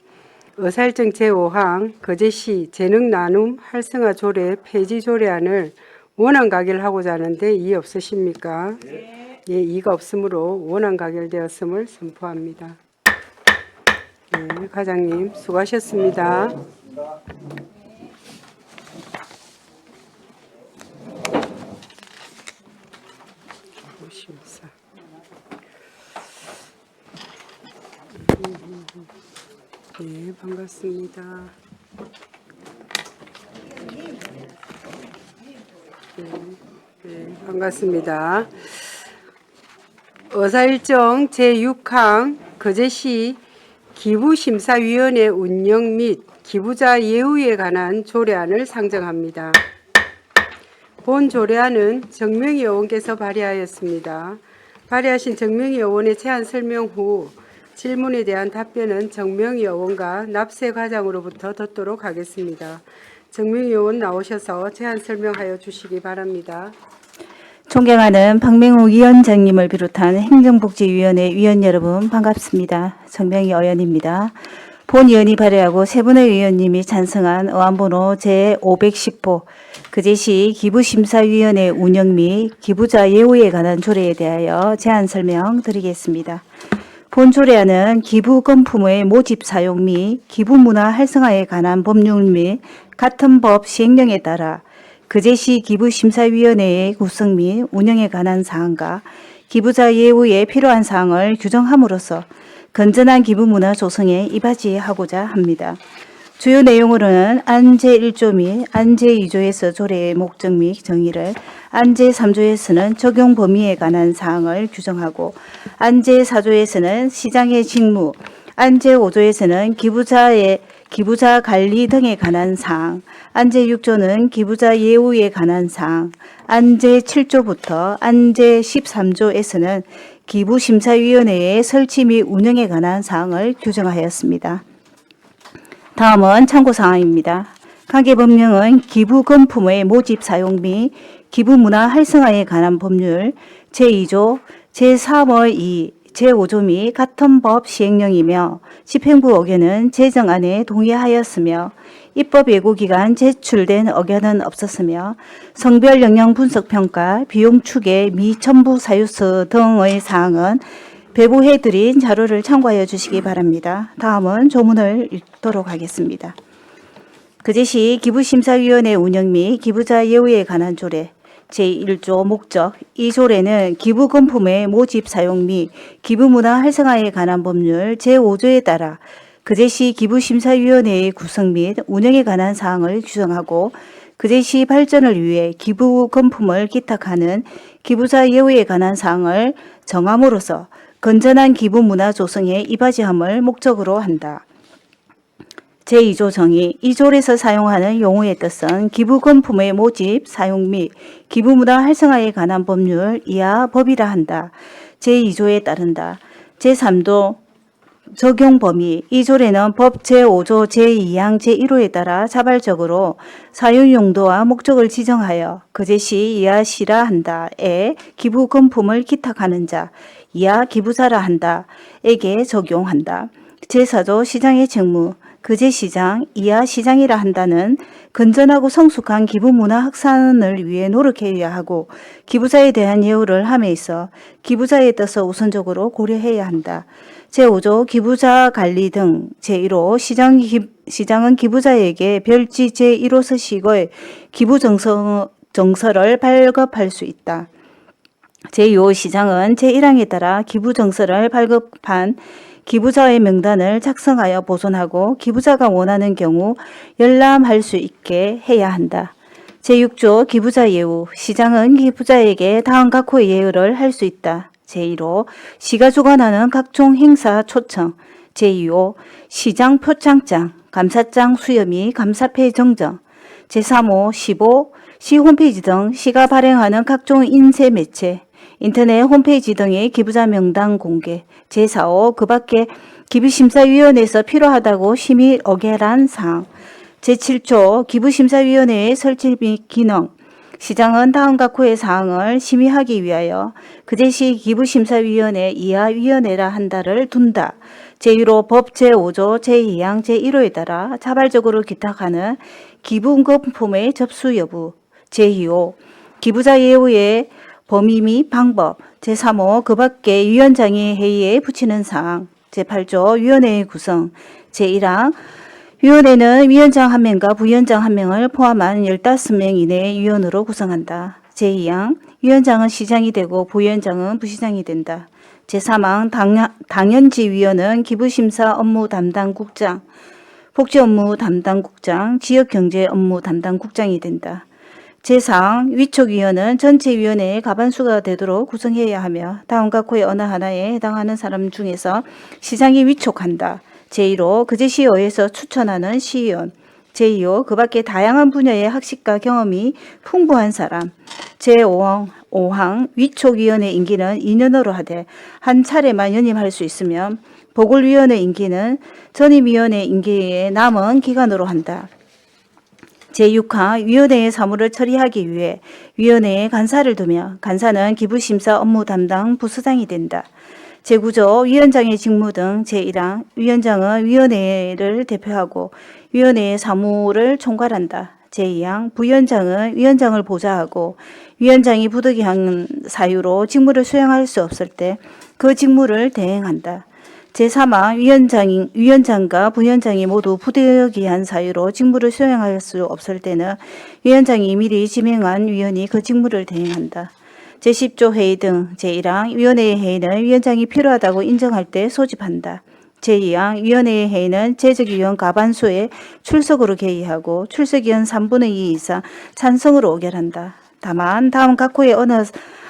의사일정 제5항 거제시 재능나눔 활성화 조례 폐지 조례안을 원안 가결하고자 하는데 이의 없으십니까? 네. 예, 이의가 없으므로 원안 가결되었음을 선포합니다. 네, 과장님 수고하셨습니다. 네, 반갑습니다. 네, 반갑습니다. 의사일정 제6항 거제시 기부심사위원회 운영 및 기부자 예우에 관한 조례안을 상정합니다. 본 조례안은 정명희 의원께서 발의하였습니다. 발의하신 정명희 의원의 제안 설명 후 질문에 대한 답변은 정명희 의원과 납세 과장으로부터 듣도록 하겠습니다. 정명희 의원 나오셔서 제안 설명하여 주시기 바랍니다.
존경하는 박맹욱 위원장님을 비롯한 행정복지위원회 위원 여러분 반갑습니다. 정명희 의원입니다. 본 의원이 발의하고 세 분의 의원님이 찬성한 의안번호 제510호 그제시 기부심사위원회 운영 및 기부자 예우에 관한 조례에 대하여 제안 설명드리겠습니다. 본 조례안은 기부금품의 모집 사용 및 기부문화 활성화에 관한 법률 및 같은 법 시행령에 따라 그제시 기부심사위원회의 구성 및 운영에 관한 사항과 기부자 예우에 필요한 사항을 규정함으로써 건전한 기부문화 조성에 이바지하고자 합니다. 주요 내용으로는 안 제1조 및 안 제2조에서 조례의 목적 및 정의를, 안 제3조에서는 적용 범위에 관한 사항을 규정하고, 안 제4조에서는 시장의 직무, 안 제5조에서는 기부자 관리 등에 관한 사항, 안 제6조는 기부자 예우에 관한 사항, 안 제7조부터 안 제13조에서는 기부심사위원회의 설치 및 운영에 관한 사항을 규정하였습니다. 다음은 참고사항입니다. 관계법령은 기부금품의 모집 사용 및 기부문화 활성화에 관한 법률 제2조, 제3월 2, 제5조 및 같은 법 시행령이며 집행부 의견은 제정안에 동의하였으며 입법 예고기간 제출된 의견은 없었으며 성별 영역 분석평가, 비용 추계, 미첨부 사유서 등의 사항은 배부해드린 자료를 참고하여 주시기 바랍니다. 다음은 조문을 읽도록 하겠습니다. 그제시 기부심사위원회 운영 및 기부자 예우에 관한 조례 제1조 목적 이 조례는 기부금품의 모집 사용 및 기부문화 활성화에 관한 법률 제5조에 따라 그제시 기부심사위원회의 구성 및 운영에 관한 사항을 규정하고 그제시 발전을 위해 기부금품을 기탁하는 기부자 예우에 관한 사항을 정함으로써 건전한 기부문화 조성에 이바지함을 목적으로 한다. 제2조 정의 이 조례에서 사용하는 용어의 뜻은 기부금품의 모집, 사용 및 기부문화 활성화에 관한 법률 이하 법이라 한다. 제2조에 따른다. 제3조 적용 범위 이 조례는 법 제5조 제2항 제1호에 따라 자발적으로 사용 용도와 목적을 지정하여 그제시 이하 시라 한다. 에 기부금품을 기탁하는 자 이하 기부자라 한다. 에게 적용한다. 제4조 시장의 직무 그제시장 이하 시장이라 한다는 건전하고 성숙한 기부문화 확산을 위해 노력해야 하고 기부자에 대한 예우를 함에 있어 기부자의 뜻을 우선적으로 고려해야 한다. 제5조 기부자 관리 등 제1호 시장은 기부자에게 별지 제1호 서식의 기부정서를 발급할 수 있다. 제2호 시장은 제1항에 따라 기부정서를 발급한 기부자의 명단을 작성하여 보존하고 기부자가 원하는 경우 열람할 수 있게 해야 한다. 제6조 기부자 예우 시장은 기부자에게 다음 각호의 예우를 할 수 있다. 제1호 시가 주관하는 각종 행사 초청 제2호 시장 표창장, 감사장 수여 및 감사패 정정 제3호 15 시 홈페이지 등 시가 발행하는 각종 인쇄 매체 인터넷 홈페이지 등의 기부자 명단 공개 제4호 그 밖에 기부심사위원회에서 필요하다고 심의 의결한 사항 제7조 기부심사위원회의 설치 및 기능 시장은 다음 각호의 사항을 심의하기 위하여 그제시 기부심사위원회 이하위원회라 한다를 둔다. 제1호 법 제5조 제2항 제1호에 따라 자발적으로 기탁하는 기부금품의 접수 여부 제2호 기부자 예우의 범위 및 방법 제3호 그 밖에 위원장이 회의에 붙이는 사항 제8조 위원회의 구성 제1항 위원회는 위원장 1명과 부위원장 1명을 포함한 15명 이내의 위원으로 구성한다. 제2항 위원장은 시장이 되고 부위원장은 부시장이 된다. 제3항 당연지위원은 기부심사 업무 담당국장, 복지업무 담당국장, 지역경제업무 담당국장이 된다. 제4항 위촉위원은 전체위원회의 과반수가 되도록 구성해야 하며 다음 각호의 어느 하나에 해당하는 사람 중에서 시장이 위촉한다. 제1호 그제시의회에서 추천하는 시의원. 제2호 그 밖에 다양한 분야의 학식과 경험이 풍부한 사람. 제5항 위촉위원회 임기는 2년으로 하되 한 차례만 연임할 수 있으며 보궐위원회 임기는 전임위원회 임기의 남은 기간으로 한다. 제6항 위원회의 사무를 처리하기 위해 위원회에 간사를 두며 간사는 기부심사 업무 담당 부수장이 된다. 제9조 위원장의 직무 등 제1항 위원장은 위원회를 대표하고 위원회의 사무를 총괄한다. 제2항 부위원장은 위원장을 보좌하고 위원장이 부득이한 사유로 직무를 수행할 수 없을 때 그 직무를 대행한다. 제3항 위원장과 부위원장이 모두 부득이한 사유로 직무를 수행할 수 없을 때는 위원장이 미리 지명한 위원이 그 직무를 대행한다. 제10조 회의 등 제1항 위원회의 회의는 위원장이 필요하다고 인정할 때 소집한다. 제2항 위원회의 회의는 재적위원 과반수의 출석으로 개의하고 출석위원 3분의 2 이상 찬성으로 의결한다. 다만 다음 각 호의 어느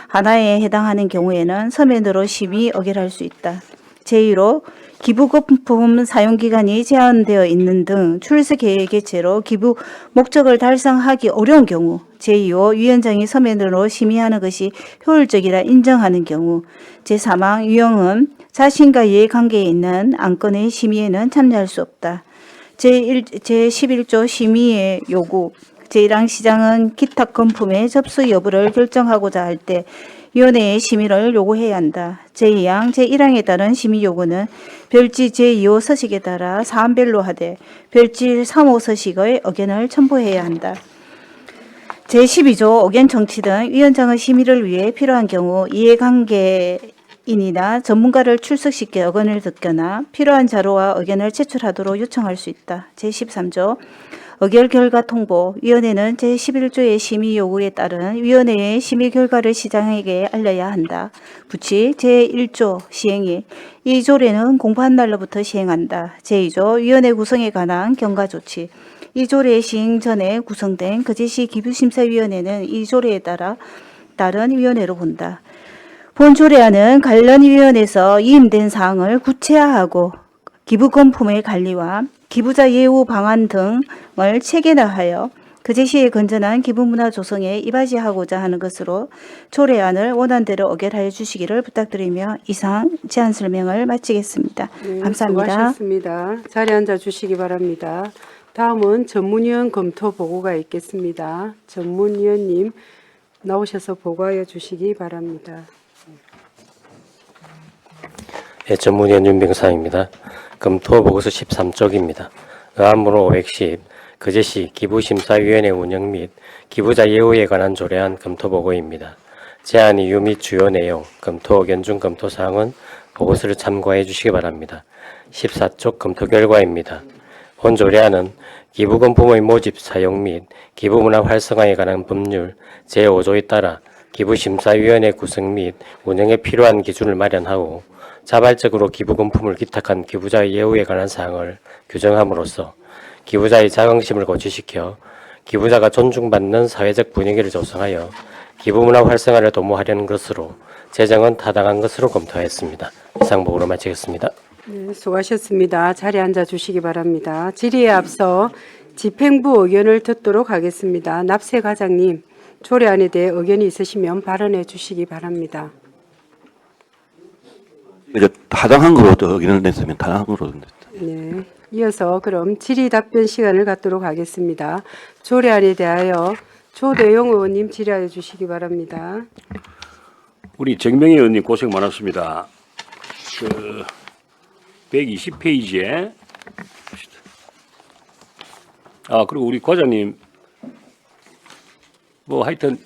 하나에 해당하는 경우에는 서면으로 심의 의결할 수 있다. 제1호 기부거품 사용기간이 제한되어 있는 등 출석회의 개최로 기부 목적을 달성하기 어려운 경우. 제2호 위원장이 서면으로 심의하는 것이 효율적이라 인정하는 경우. 제3항 위원은 자신과 이해관계에 있는 안건의 심의에는 참여할 수 없다. 제11조 심의의 요구. 제1항 시장은 기타 건품의 접수 여부를 결정하고자 할 때 위원회의 심의를 요구해야 한다. 제2항 제1항에 따른 심의 요구는 별지 제2호 서식에 따라 사안별로 하되 별지 3호 서식의 의견을 첨부해야 한다. 제12조 의견 청취 등 위원장의 심의를 위해 필요한 경우 이해관계인이나 전문가를 출석시켜 의견을 듣거나 필요한 자료와 의견을 제출하도록 요청할 수 있다. 제13조 의결 결과 통보. 위원회는 제11조의 심의 요구에 따른 위원회의 심의 결과를 시장에게 알려야 한다. 부치 제1조 시행일. 이 조례는 공부한 날로부터 시행한다. 제2조 위원회 구성에 관한 경과 조치. 이 조례 시행 전에 구성된 거제시 기부심사위원회는 이 조례에 따라 다른 위원회로 본다. 본 조례안은 관련 위원회에서 이임된 사항을 구체화하고 기부건품의 관리와 기부자 예우 방안 등을 체계화하여 거제시의 건전한 기부문화 조성에 이바지하고자 하는 것으로 조례안을 원안대로 의결하여 주시기를 부탁드리며 이상 제안 설명을 마치겠습니다.
네,
감사합니다.
수고하셨습니다. 자리에 앉아 주시기 바랍니다. 다음은 전문위원 검토 보고가 있겠습니다. 전문위원님 나오셔서 보고하여 주시기 바랍니다.
예, 전문위원 윤병상입니다. 검토 보고서 13쪽입니다. 의안번호 510 거제시 기부심사위원회 운영 및 기부자 예우에 관한 조례안 검토 보고입니다. 제안 이유 및 주요 내용, 검토 의견 중 검토 사항은 보고서를 참고해 주시기 바랍니다. 14쪽 검토 결과입니다. 본 조례안은 기부건품의 모집, 사용 및 기부문화 활성화에 관한 법률 제5조에 따라 기부심사위원회 구성 및 운영에 필요한 기준을 마련하고 자발적으로 기부금품을 기탁한 기부자의 예우에 관한 사항을 규정함으로써 기부자의 자긍심을 고취시켜 기부자가 존중받는 사회적 분위기를 조성하여 기부문화 활성화를 도모하려는 것으로 제정은 타당한 것으로 검토하였습니다. 이상 보고로 마치겠습니다.
네, 수고하셨습니다. 자리에 앉아 주시기 바랍니다. 질의에 앞서 집행부 의견을 듣도록 하겠습니다. 납세 과장님, 조례안에 대해 의견이 있으시면 발언해 주시기 바랍니다.
타당한 거로 의견을 냈으면 타당한 거로
네, 이어서 그럼 질의 답변 시간을 갖도록 하겠습니다. 조례안에 대하여 조대용 의원님 질의하여 주시기 바랍니다.
우리 정명희 의원님 고생 많았습니다. 그 120페이지에 그리고 우리 과장님 뭐 하여튼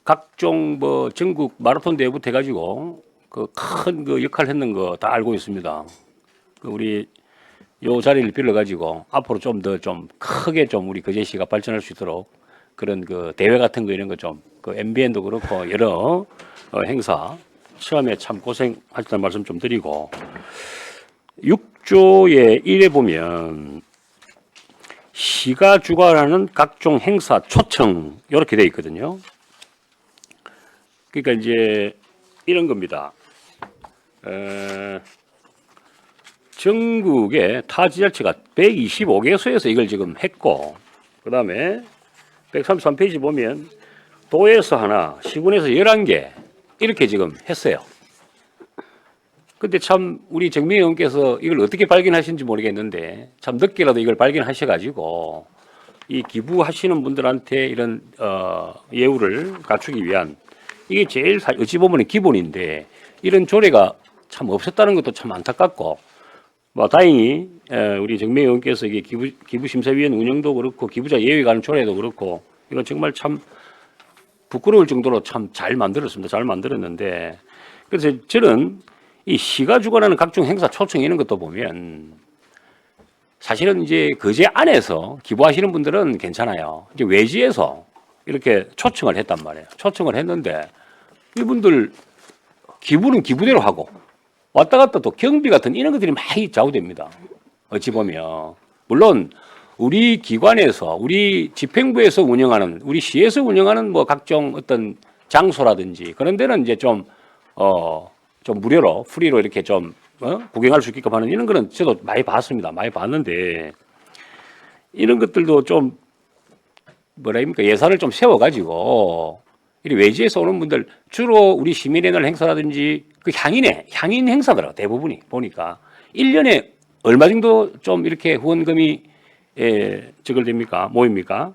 각종 뭐 전국 마라톤 대회부터 해가지고 그 큰 그 역할 했는 거 다 알고 있습니다. 그 우리 요 자리를 빌려가지고 앞으로 좀 더 좀 크게 좀 우리 거제시가 발전할 수 있도록 그런 그 대회 같은 거 이런 거 좀 그 MBN도 그렇고 여러 행사 처음에 참 고생하셨다는 말씀 좀 드리고 6조의 1에 보면 시가 주관하는 각종 행사 초청 이렇게 돼 있거든요. 그러니까 이제 이런 겁니다. 전국의 타 지자체가 125개소에서 이걸 지금 했고, 그 다음에 133페이지 보면 도에서 하나, 시군에서 11개 이렇게 지금 했어요. 근데 참 우리 정민희 의원께서 이걸 어떻게 발견하신지 모르겠는데 참 늦게라도 이걸 발견하셔가지고 이 기부하시는 분들한테 이런 예우를 갖추기 위한 이게 제일 어찌 보면 기본인데 이런 조례가 참 없었다는 것도 참 안타깝고, 뭐 다행히 우리 정명희 의원께서 이게 기부심사위원 운영도 그렇고 기부자 예외에 관한 조례도 그렇고 이건 정말 참 부끄러울 정도로 참 잘 만들었습니다. 잘 만들었는데, 그래서 저는 이 시가 주관하는 각종 행사 초청 이런 것도 보면 사실은 이제 거제 안에서 기부하시는 분들은 괜찮아요. 이제 외지에서 이렇게 초청을 했단 말이에요. 초청을 했는데 이분들 기부는 기부대로 하고 왔다 갔다 또 경비 같은 이런 것들이 많이 좌우됩니다. 어찌 보면 물론 우리 기관에서 우리 집행부에서 운영하는 우리 시에서 운영하는 뭐 각종 어떤 장소라든지 그런 데는 이제 좀 무료로 프리로 이렇게 좀 구경할 수 있게끔 하는 이런 거는 저도 많이 봤습니다. 많이 봤는데 이런 것들도 좀 뭐랄까 예산을 좀 세워가지고 이 외지에서 오는 분들 주로 우리 시민의 날 행사라든지 그 향인 행사더라고 대부분이 보니까 1년에 얼마 정도 좀 이렇게 후원금이 저걸 됩니까? 모입니까?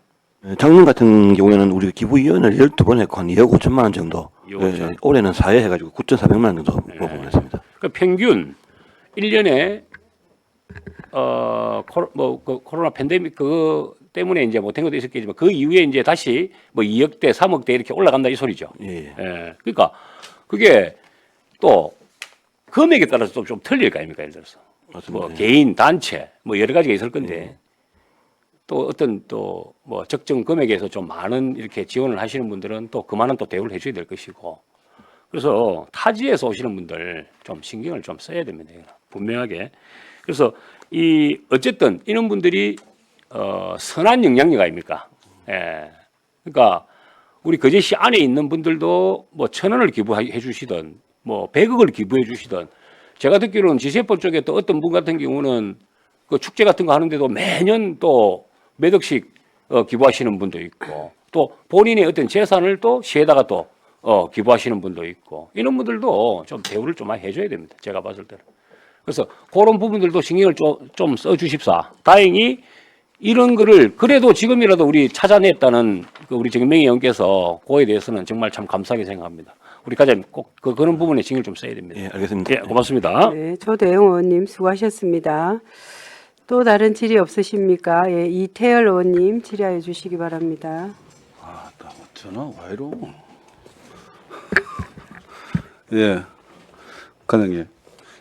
작년 같은 경우에는 우리가 기부위원을 12번 했고 한 2억 5천만 원 정도.
2억 5천.
올해는 4회 해가지고 9,400만 원 정도 모금했습니다.
그 평균 1년에 코로나 팬데믹 그거 때문에 이제 못한 것도 있었겠지만 그 이후에 이제 다시 뭐 2억대, 3억대 이렇게 올라간다 이 소리죠.
예.
그러니까 그게 또 금액에 따라서 좀 틀릴 거 아닙니까? 예를 들어서
맞습니다.
뭐 개인, 단체 뭐 여러 가지가 있을 건데 또 어떤 또 뭐 적정 금액에서 좀 많은 이렇게 지원을 하시는 분들은 또 그만한 또 대우를 해줘야 될 것이고, 그래서 타지에서 오시는 분들 좀 신경을 좀 써야 됩니다. 분명하게. 그래서 이 어쨌든 이런 분들이 선한 영향력 아닙니까? 그러니까 우리 거제시 안에 있는 분들도 뭐 1,000원을 기부해 주시든 뭐 100억을 기부해 주시든, 제가 듣기로는 지세법 쪽에 또 어떤 분 같은 경우는 그 축제 같은 거 하는데도 매년 또 몇 억씩 기부하시는 분도 있고, 또 본인의 어떤 재산을 또 시에다가 또 기부하시는 분도 있고, 이런 분들도 좀 대우를 좀 많이 해줘야 됩니다. 제가 봤을 때는. 그래서 그런 부분들도 신경을 좀 써주십사. 다행히 이런 거를 그래도 지금이라도 우리 찾아냈다는 그 우리 정명희 의원께서 그에 대해서는 정말 참 감사하게 생각합니다. 우리 과장님 꼭 그런 부분에 신경을 좀 써야 됩니다.
예, 알겠습니다.
예, 고맙습니다.
네, 조대영 의원님 수고하셨습니다. 또 다른 질의 없으십니까? 예, 이태열 의원님 질의하여 주시기 바랍니다.
전화 와이로. 예, 과장님.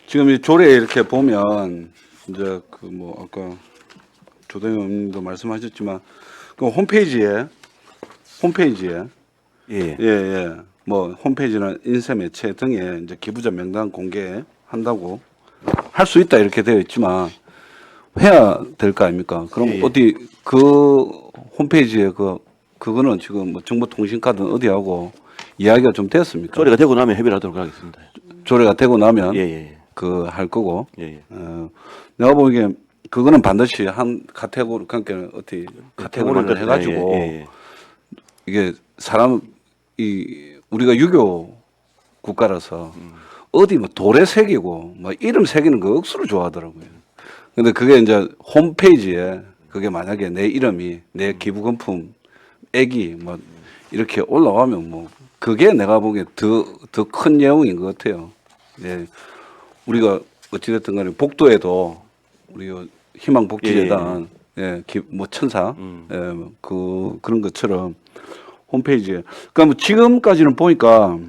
지금 이 조례 이렇게 보면 이제 그 뭐 아까 조대영 의원님도 말씀하셨지만 그 홈페이지에 예. 뭐 홈페이지나 인쇄 매체 등에 이제 기부자 명단 공개한다고 할 수 있다 이렇게 되어 있지만 해야 될 거 아닙니까? 그럼
예.
어디 그 홈페이지에 그거는 지금 뭐 정보통신카드는 어디하고 이야기가 좀 됐습니까?
조례가 되고 나면 협의를 하도록 하겠습니다.
조례가 되고 나면
예.
그 할 거고.
예.
내가 보기에 그거는 반드시 한 카테고리 그러니까 어떻게 카테고리를 해가지고
예.
이게 우리가 유교 국가라서 어디 뭐 돌에 새기고 뭐 이름 새기는 거 억수로 좋아하더라고요. 근데 그게 이제 홈페이지에 그게 만약에 내 이름이 내 기부금품 액이 뭐 이렇게 올라가면 뭐 그게 내가 보기에 더 큰 내용인 것 같아요. 예. 우리가 어찌됐든 간에 복도에도 우리 희망복지재단 뭐 천사 그런 것처럼 홈페이지에 그러니까 뭐 지금까지는 보니까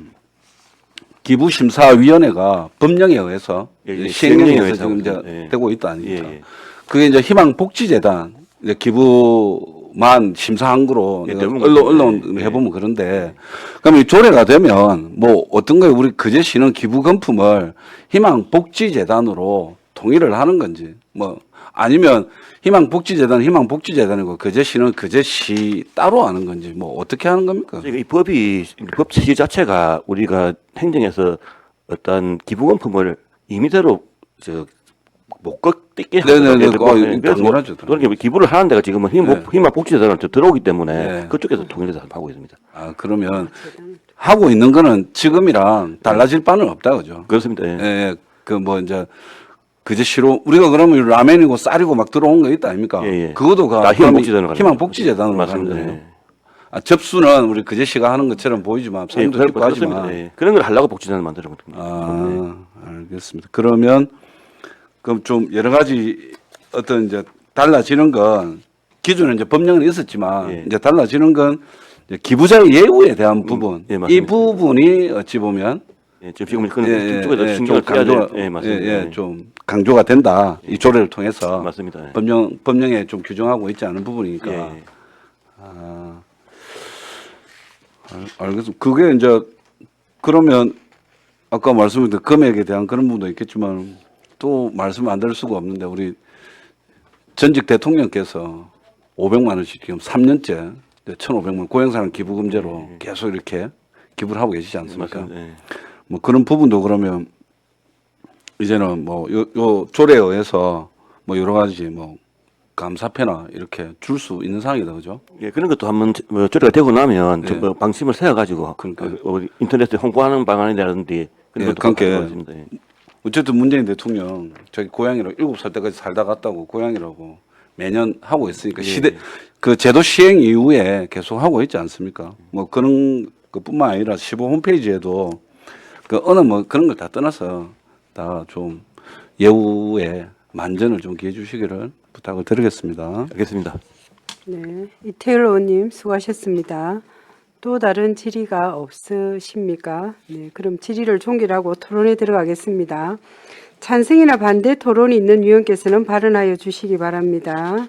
기부심사위원회가 법령에 의해서 시행령에 의해서 지금 이제 되고 있다 아닙니까? 그게 이제 희망복지재단 이제 기부만 심사한 거로 언론 해보면 그런데 그럼 이 조례가 되면 뭐 어떤 거에 우리 거제시는 기부금품을 희망복지재단으로 통일을 하는 건지 뭐 아니면 희망복지재단이고 거제시는 거제시 따로 하는 건지 뭐 어떻게 하는 겁니까?
이 법 체계 자체가 우리가 행정에서 어떤 기부금품을 2m로 못 걷게
네네네.
하는
당연하죠.
그렇게 기부를 하는 데가 지금은 희망복지재단한테 들어오기 때문에 그쪽에서 통일해서 하고 있습니다.
아, 그러면 하고 있는 거는 지금이랑 달라질 바는 없다, 그죠?
그렇습니다.
예, 그 뭐 이제 그제 시로 우리가 그러면 라면이고 쌀이고 막 들어온 거 있다 아닙니까? 그것도
다 희망복지재단으로
희망복지재단으로
맞습니다.
가는 거예요. 아, 접수는 우리 그제 씨가 하는 것처럼 보이지만 사람도 있고 하지만
그런 걸 하려고 복지재단을 만들었거든요.
아, 알겠습니다. 그러면 그럼 좀 여러 가지 어떤 이제 달라지는 건 기존에 이제 법령은 있었지만 이제 달라지는 건 이제 기부자의 예우에 대한 부분 이 부분이 어찌 보면
지금 그쪽에서 신경을 써야 될 맞습니다.
좀 강조가 된다. 이 조례를 통해서
맞습니다.
법령에 좀 규정하고 있지 않은 부분이니까. 아, 알겠습니다. 그게 이제 그러면 아까 말씀드린 금액에 대한 그런 부분도 있겠지만 또 말씀 안 드릴 수가 없는데 우리 전직 대통령께서 500만 원씩 지금 3년째 1,500만 고향사랑 기부금제로 계속 이렇게 기부를 하고 계시지 않습니까? 뭐 그런 부분도 그러면 이제는 뭐 요 조례에 의해서 뭐 여러 가지 뭐 감사패나 이렇게 줄 수 있는 상황이다, 그죠?
예, 그런 것도 한번 뭐 조례가 되고 나면 뭐 방침을 세워가지고 인터넷에 홍보하는 방안이라든지 그런 것도
그러니까 어쨌든 문재인 대통령 저기 고향이라고 7살 때까지 살다 갔다고 고향이라고 매년 하고 있으니까 시대 그 제도 시행 이후에 계속 하고 있지 않습니까? 뭐 그런 것뿐만 아니라 15 홈페이지에도 그 어느 뭐 그런 걸 다 떠나서 다 좀 예우에 만전을 좀 기해 주시기를 부탁을 드리겠습니다.
알겠습니다.
네, 이태일 의원님 수고하셨습니다. 또 다른 질의가 없으십니까? 네, 그럼 질의를 종결하고 토론에 들어가겠습니다. 찬성이나 반대 토론이 있는 위원께서는 발언하여 주시기 바랍니다.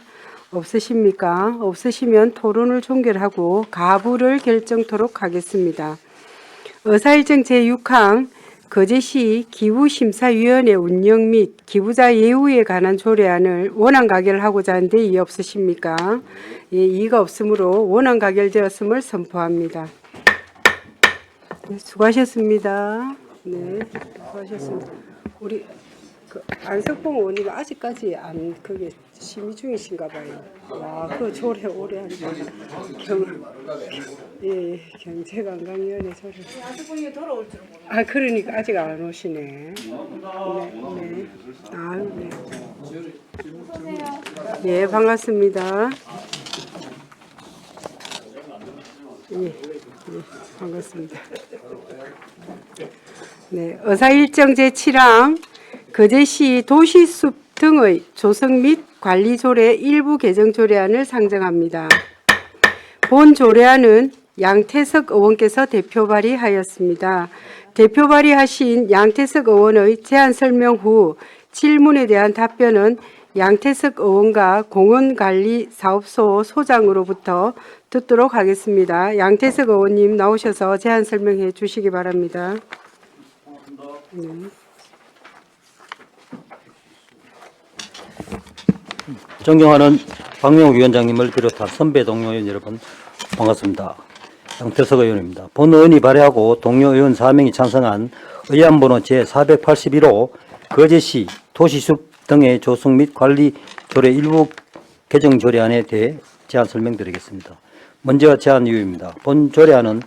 없으십니까? 없으시면 토론을 종결하고 가부를 결정토록 하겠습니다. 의사일정 제6항 거제시 기부심사위원회 운영 및 기부자 예우에 관한 조례안을 원안 가결하고자 하는데 이의 없으십니까? 예, 이의가 없으므로 원안 가결되었음을 선포합니다. 네, 수고하셨습니다. 네, 수고하셨습니다. 우리 안석봉 의원님 아직까지 안 그게 심의 중이신가 봐요. 와, 그 조례 오래 한다. 예, 경제관광위원회 조례. 안석봉이 돌아올 줄 몰라. 아, 그러니까 아직 안 오시네. 네, 네. 아유, 네. 예, 반갑습니다. 예, 반갑습니다. 네, 의사일정 제7항 거제시 도시숲 등의 조성 및 관리 조례 일부 개정 조례안을 상정합니다. 본 조례안은 양태석 의원께서 대표 발의하였습니다. 대표 발의하신 양태석 의원의 제안 설명 후 질문에 대한 답변은 양태석 의원과 공원관리사업소 소장으로부터 듣도록 하겠습니다. 양태석 의원님 나오셔서 제안 설명해 주시기 바랍니다. 네.
존경하는 박명욱 위원장님을 비롯한 선배 동료 의원 여러분 반갑습니다. 양태석 의원입니다. 본 의원이 발의하고 동료 의원 4명이 찬성한 의안번호 제481호 거제시 도시숲 등의 조성 및 관리 조례 일부 개정 조례안에 대해 제안 설명드리겠습니다. 먼저 제안 이유입니다. 본 조례안은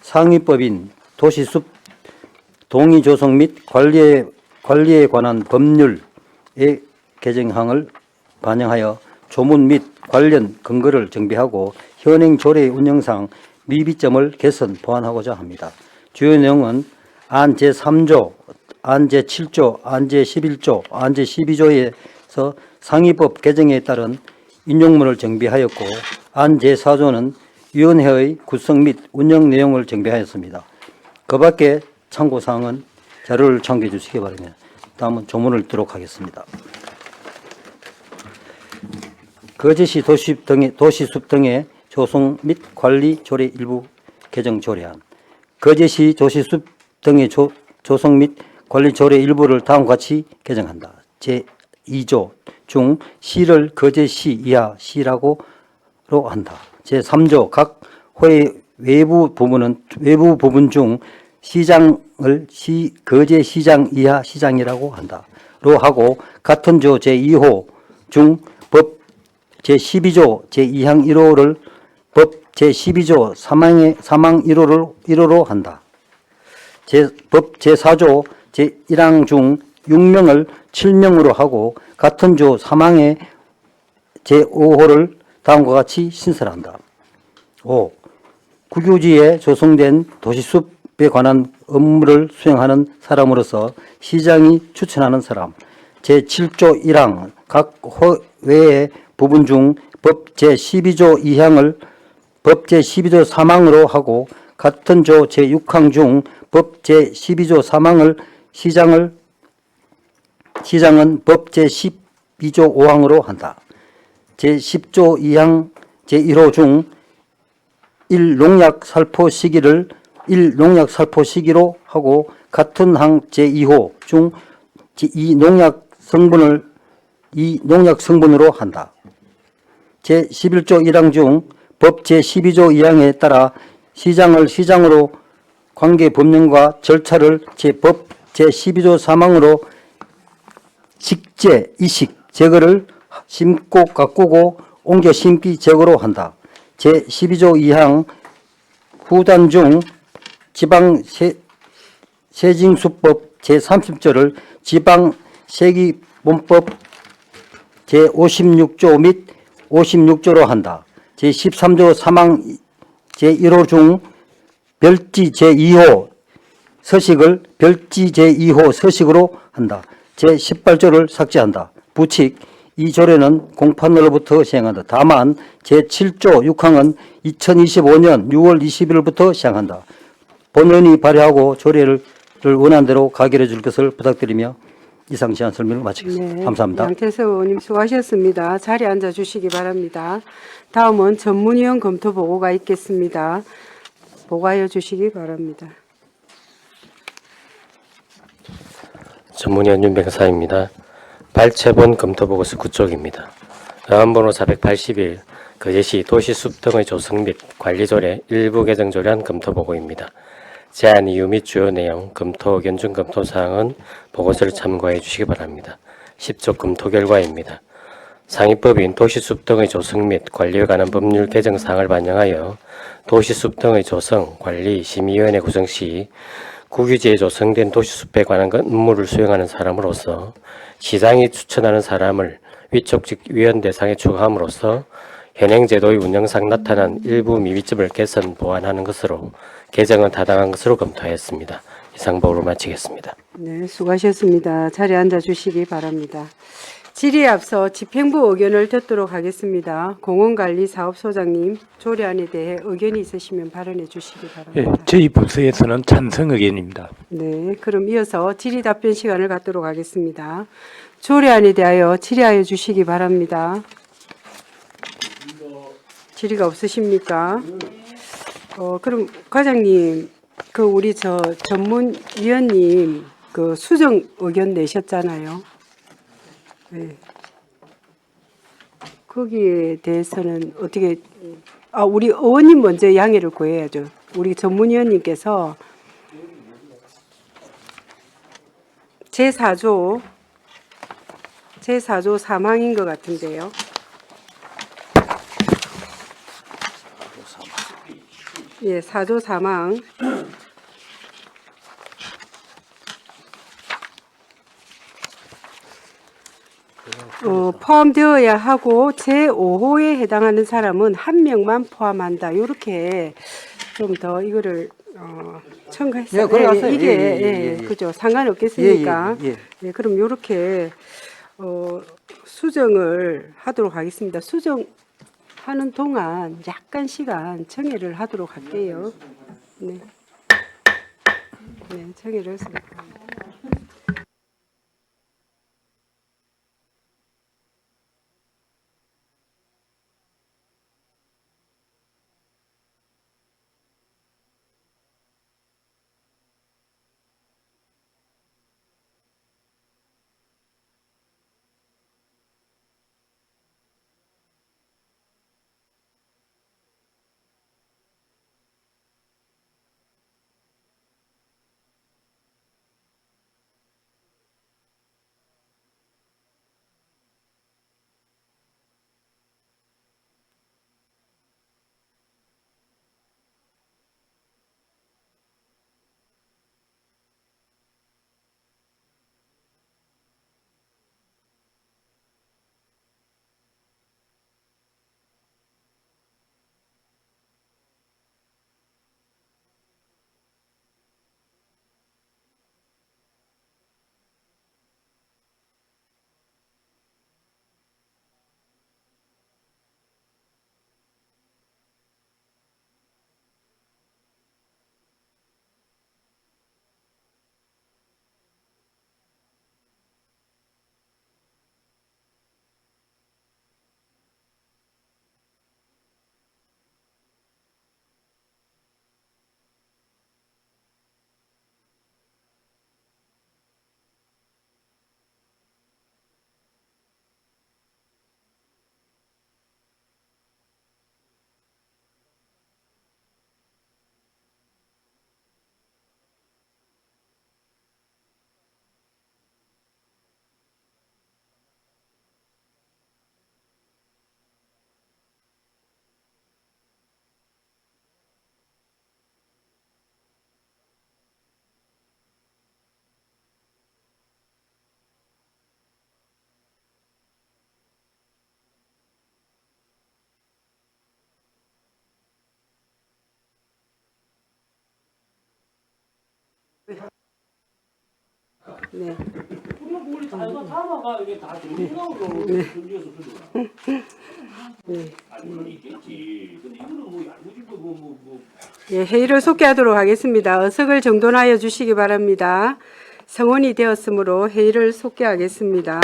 상위법인 도시숲 동의 조성 및 관리에 관한 법률의 개정항을 반영하여 조문 및 관련 근거를 정비하고 현행 조례의 운영상 미비점을 개선 보완하고자 합니다. 주요 내용은 안 제3조, 안 제7조, 안 제11조, 안 제12조에서 상위법 개정에 따른 인용문을 정비하였고 안 제4조는 위원회의 구성 및 운영 내용을 정비하였습니다. 그 밖에 참고사항은 자료를 참고해 주시기 바랍니다. 다음은 조문을 듣도록 하겠습니다. 거제시 도시숲 등의 조성 및 관리 조례 일부 개정 조례안. 거제시 도시숲 등의 조성 및 관리 조례 일부를 다음과 같이 개정한다. 제2조 중 시를 거제시 이하 시라고 한다. 제3조 각 호의 외부 부분 중 시장을 거제시장 이하 시장이라고 한다로 하고 같은 조 제2호 중 법 제12조 제2항 1호를 법 제12조 사망 1호로 한다. 법 제4조 제1항 중 6명을 7명으로 하고 같은 조 사망의 제5호를 다음과 같이 신설한다. 5. 국유지에 조성된 도시숲에 관한 업무를 수행하는 사람으로서 시장이 추천하는 사람. 제7조 1항 각 외의 부분 중 법 제12조 2항을 법 제12조 3항으로 하고 같은 조 제6항 중 법 제12조 3항을 시장은 법 제12조 5항으로 한다. 제10조 2항 제1호 중 1농약 살포 시기를 1농약 살포 시기로 하고 같은 항 제2호 중 2농약 성분으로 한다. 제11조 1항 중 법 제12조 2항에 따라 시장을 시장으로 관계 법령과 절차를 법 제12조 3항으로 직제, 이식, 제거를 심고 가꾸고 옮겨 심기 제거로 한다. 제12조 2항 후단 중 지방세징수법 제30조를 지방세기본법 제56조 및 56조로 한다. 제13조 3항 제1호 중 별지 제2호 서식을 별지 제2호 서식으로 한다. 제18조를 삭제한다. 부칙 이 조례는 공판으로부터 시행한다. 다만 제7조 6항은 2025년 6월 20일부터 시행한다. 본원이 발의하고 조례를 원안대로 가결해 줄 것을 부탁드리며 이상 제안 설명을 마치겠습니다.
네,
감사합니다.
양태석 의원님 수고하셨습니다. 자리에 앉아 주시기 바랍니다. 다음은 전문위원 검토 보고가 있겠습니다. 보고하여 주시기 바랍니다.
전문위원 윤병사입니다. 발췌본 검토보고서 9쪽입니다. 의안번호 481 거제시 도시숲 등의 조성 및 관리조례 일부 개정 조례안 검토보고입니다. 제안 이유 및 주요 내용, 검토 의견 중 검토사항은 보고서를 참고해 주시기 바랍니다. 10쪽 검토 결과입니다. 상위법인 도시숲 등의 조성 및 관리에 관한 법률 개정 사항을 반영하여 도시숲 등의 조성, 관리, 심의위원회 구성 시 국유지에 조성된 도시숲에 관한 업무를 수행하는 사람으로서 시장이 추천하는 사람을 위촉직 위원 대상에 추가함으로써 현행제도의 운영상 나타난 일부 미비점을 개선 보완하는 것으로 개정은 타당한 것으로 검토하였습니다. 이상 보고를 마치겠습니다.
네, 수고하셨습니다. 자리에 앉아 주시기 바랍니다. 질의에 앞서 집행부 의견을 듣도록 하겠습니다. 공원관리사업소장님, 조례안에 대해 의견이 있으시면 발언해 주시기 바랍니다.
예, 저희 부서에서는 찬성 의견입니다.
네, 그럼 이어서 질의 답변 시간을 갖도록 하겠습니다. 조례안에 대하여 질의하여 주시기 바랍니다. 질의가 없으십니까? 그럼 과장님, 우리 전문위원님 수정 의견 내셨잖아요. 네. 거기에 대해서는 어떻게, 우리 의원님 먼저 양해를 구해야죠. 우리 전문위원님께서 제4조 3항인 것 같은데요. 예, 4조 3항. 포함되어야 하고 제5호에 해당하는 사람은 한 명만 포함한다. 이렇게 좀 더 이거를 첨가했어요.
예, 그래갔어요.
이게 그죠? 상관없겠습니까?
예.
그럼 이렇게 수정을 하도록 하겠습니다. 수정하는 동안 약간 시간 청해를 하도록 할게요. 네, 청해를 했습니다. 네. 예, 회의를 속개하도록 하겠습니다. 어석을 정돈하여 주시기 바랍니다. 성원이 되었으므로 회의를 속개하겠습니다.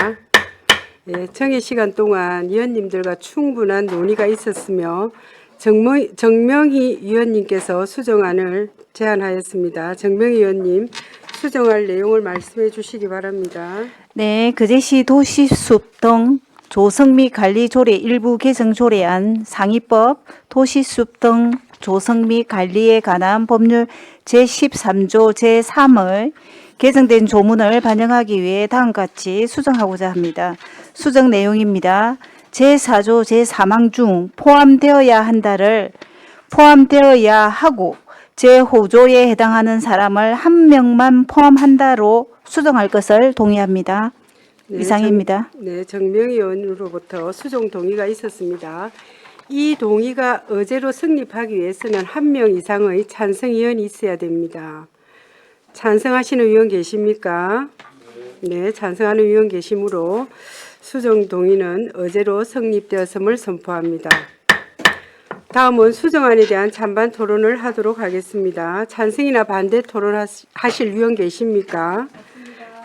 예, 정의 시간 동안 위원님들과 충분한 논의가 있었으며 정명희 위원님께서 수정안을 제안하였습니다. 정명희 위원님, 수정할 내용을 말씀해 주시기 바랍니다.
네, 거제시 도시숲 등 조성미 관리 조례 일부 개정 조례안 상위법 도시숲 등 조성미 관리에 관한 법률 제13조 제3의 개정된 조문을 반영하기 위해 다음과 같이 수정하고자 합니다. 수정 내용입니다. 제4조 제3항 중 포함되어야 한다를 포함되어야 하고 제5조에 해당하는 사람을 한 명만 포함한다로 수정할 것을 동의합니다. 이상입니다.
네, 정명희 의원으로부터 수정 동의가 있었습니다. 이 동의가 의제로 성립하기 위해서는 한 명 이상의 찬성 의원이 있어야 됩니다. 찬성하시는 의원 계십니까? 네, 찬성하는 의원 계시므로 수정 동의는 의제로 성립되었음을 선포합니다. 다음은 수정안에 대한 찬반 토론을 하도록 하겠습니다. 찬성이나 반대 토론하실 의원 계십니까?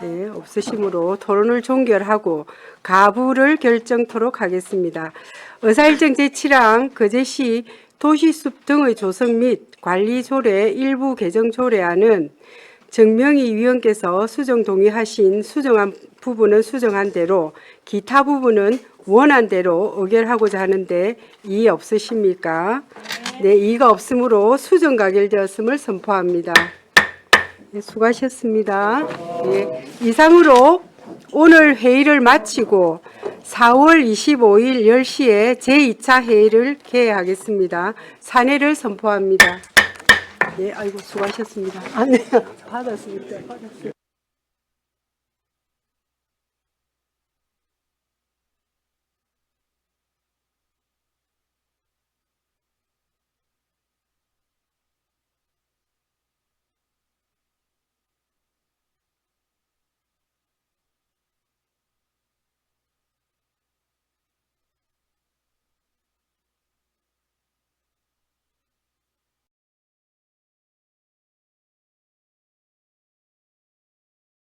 네, 없으시므로 토론을 종결하고 가부를 결정토록 하겠습니다. 의사일정 제7항 거제시 도시숲 등의 조성 및 관리 조례 일부 개정 조례안은 정명희 위원께서 수정 동의하신 수정안 부분은 수정한 대로 기타 부분은 원한 대로 의결하고자 하는데 이의 없으십니까? 네, 이의가 없으므로 수정 가결되었음을 선포합니다. 네, 수고하셨습니다. 네, 이상으로 오늘 회의를 마치고 4월 25일 10시에 제2차 회의를 개회하겠습니다. 산회를 선포합니다. 네, 아이고 수고하셨습니다. 아, 네, 받았습니다.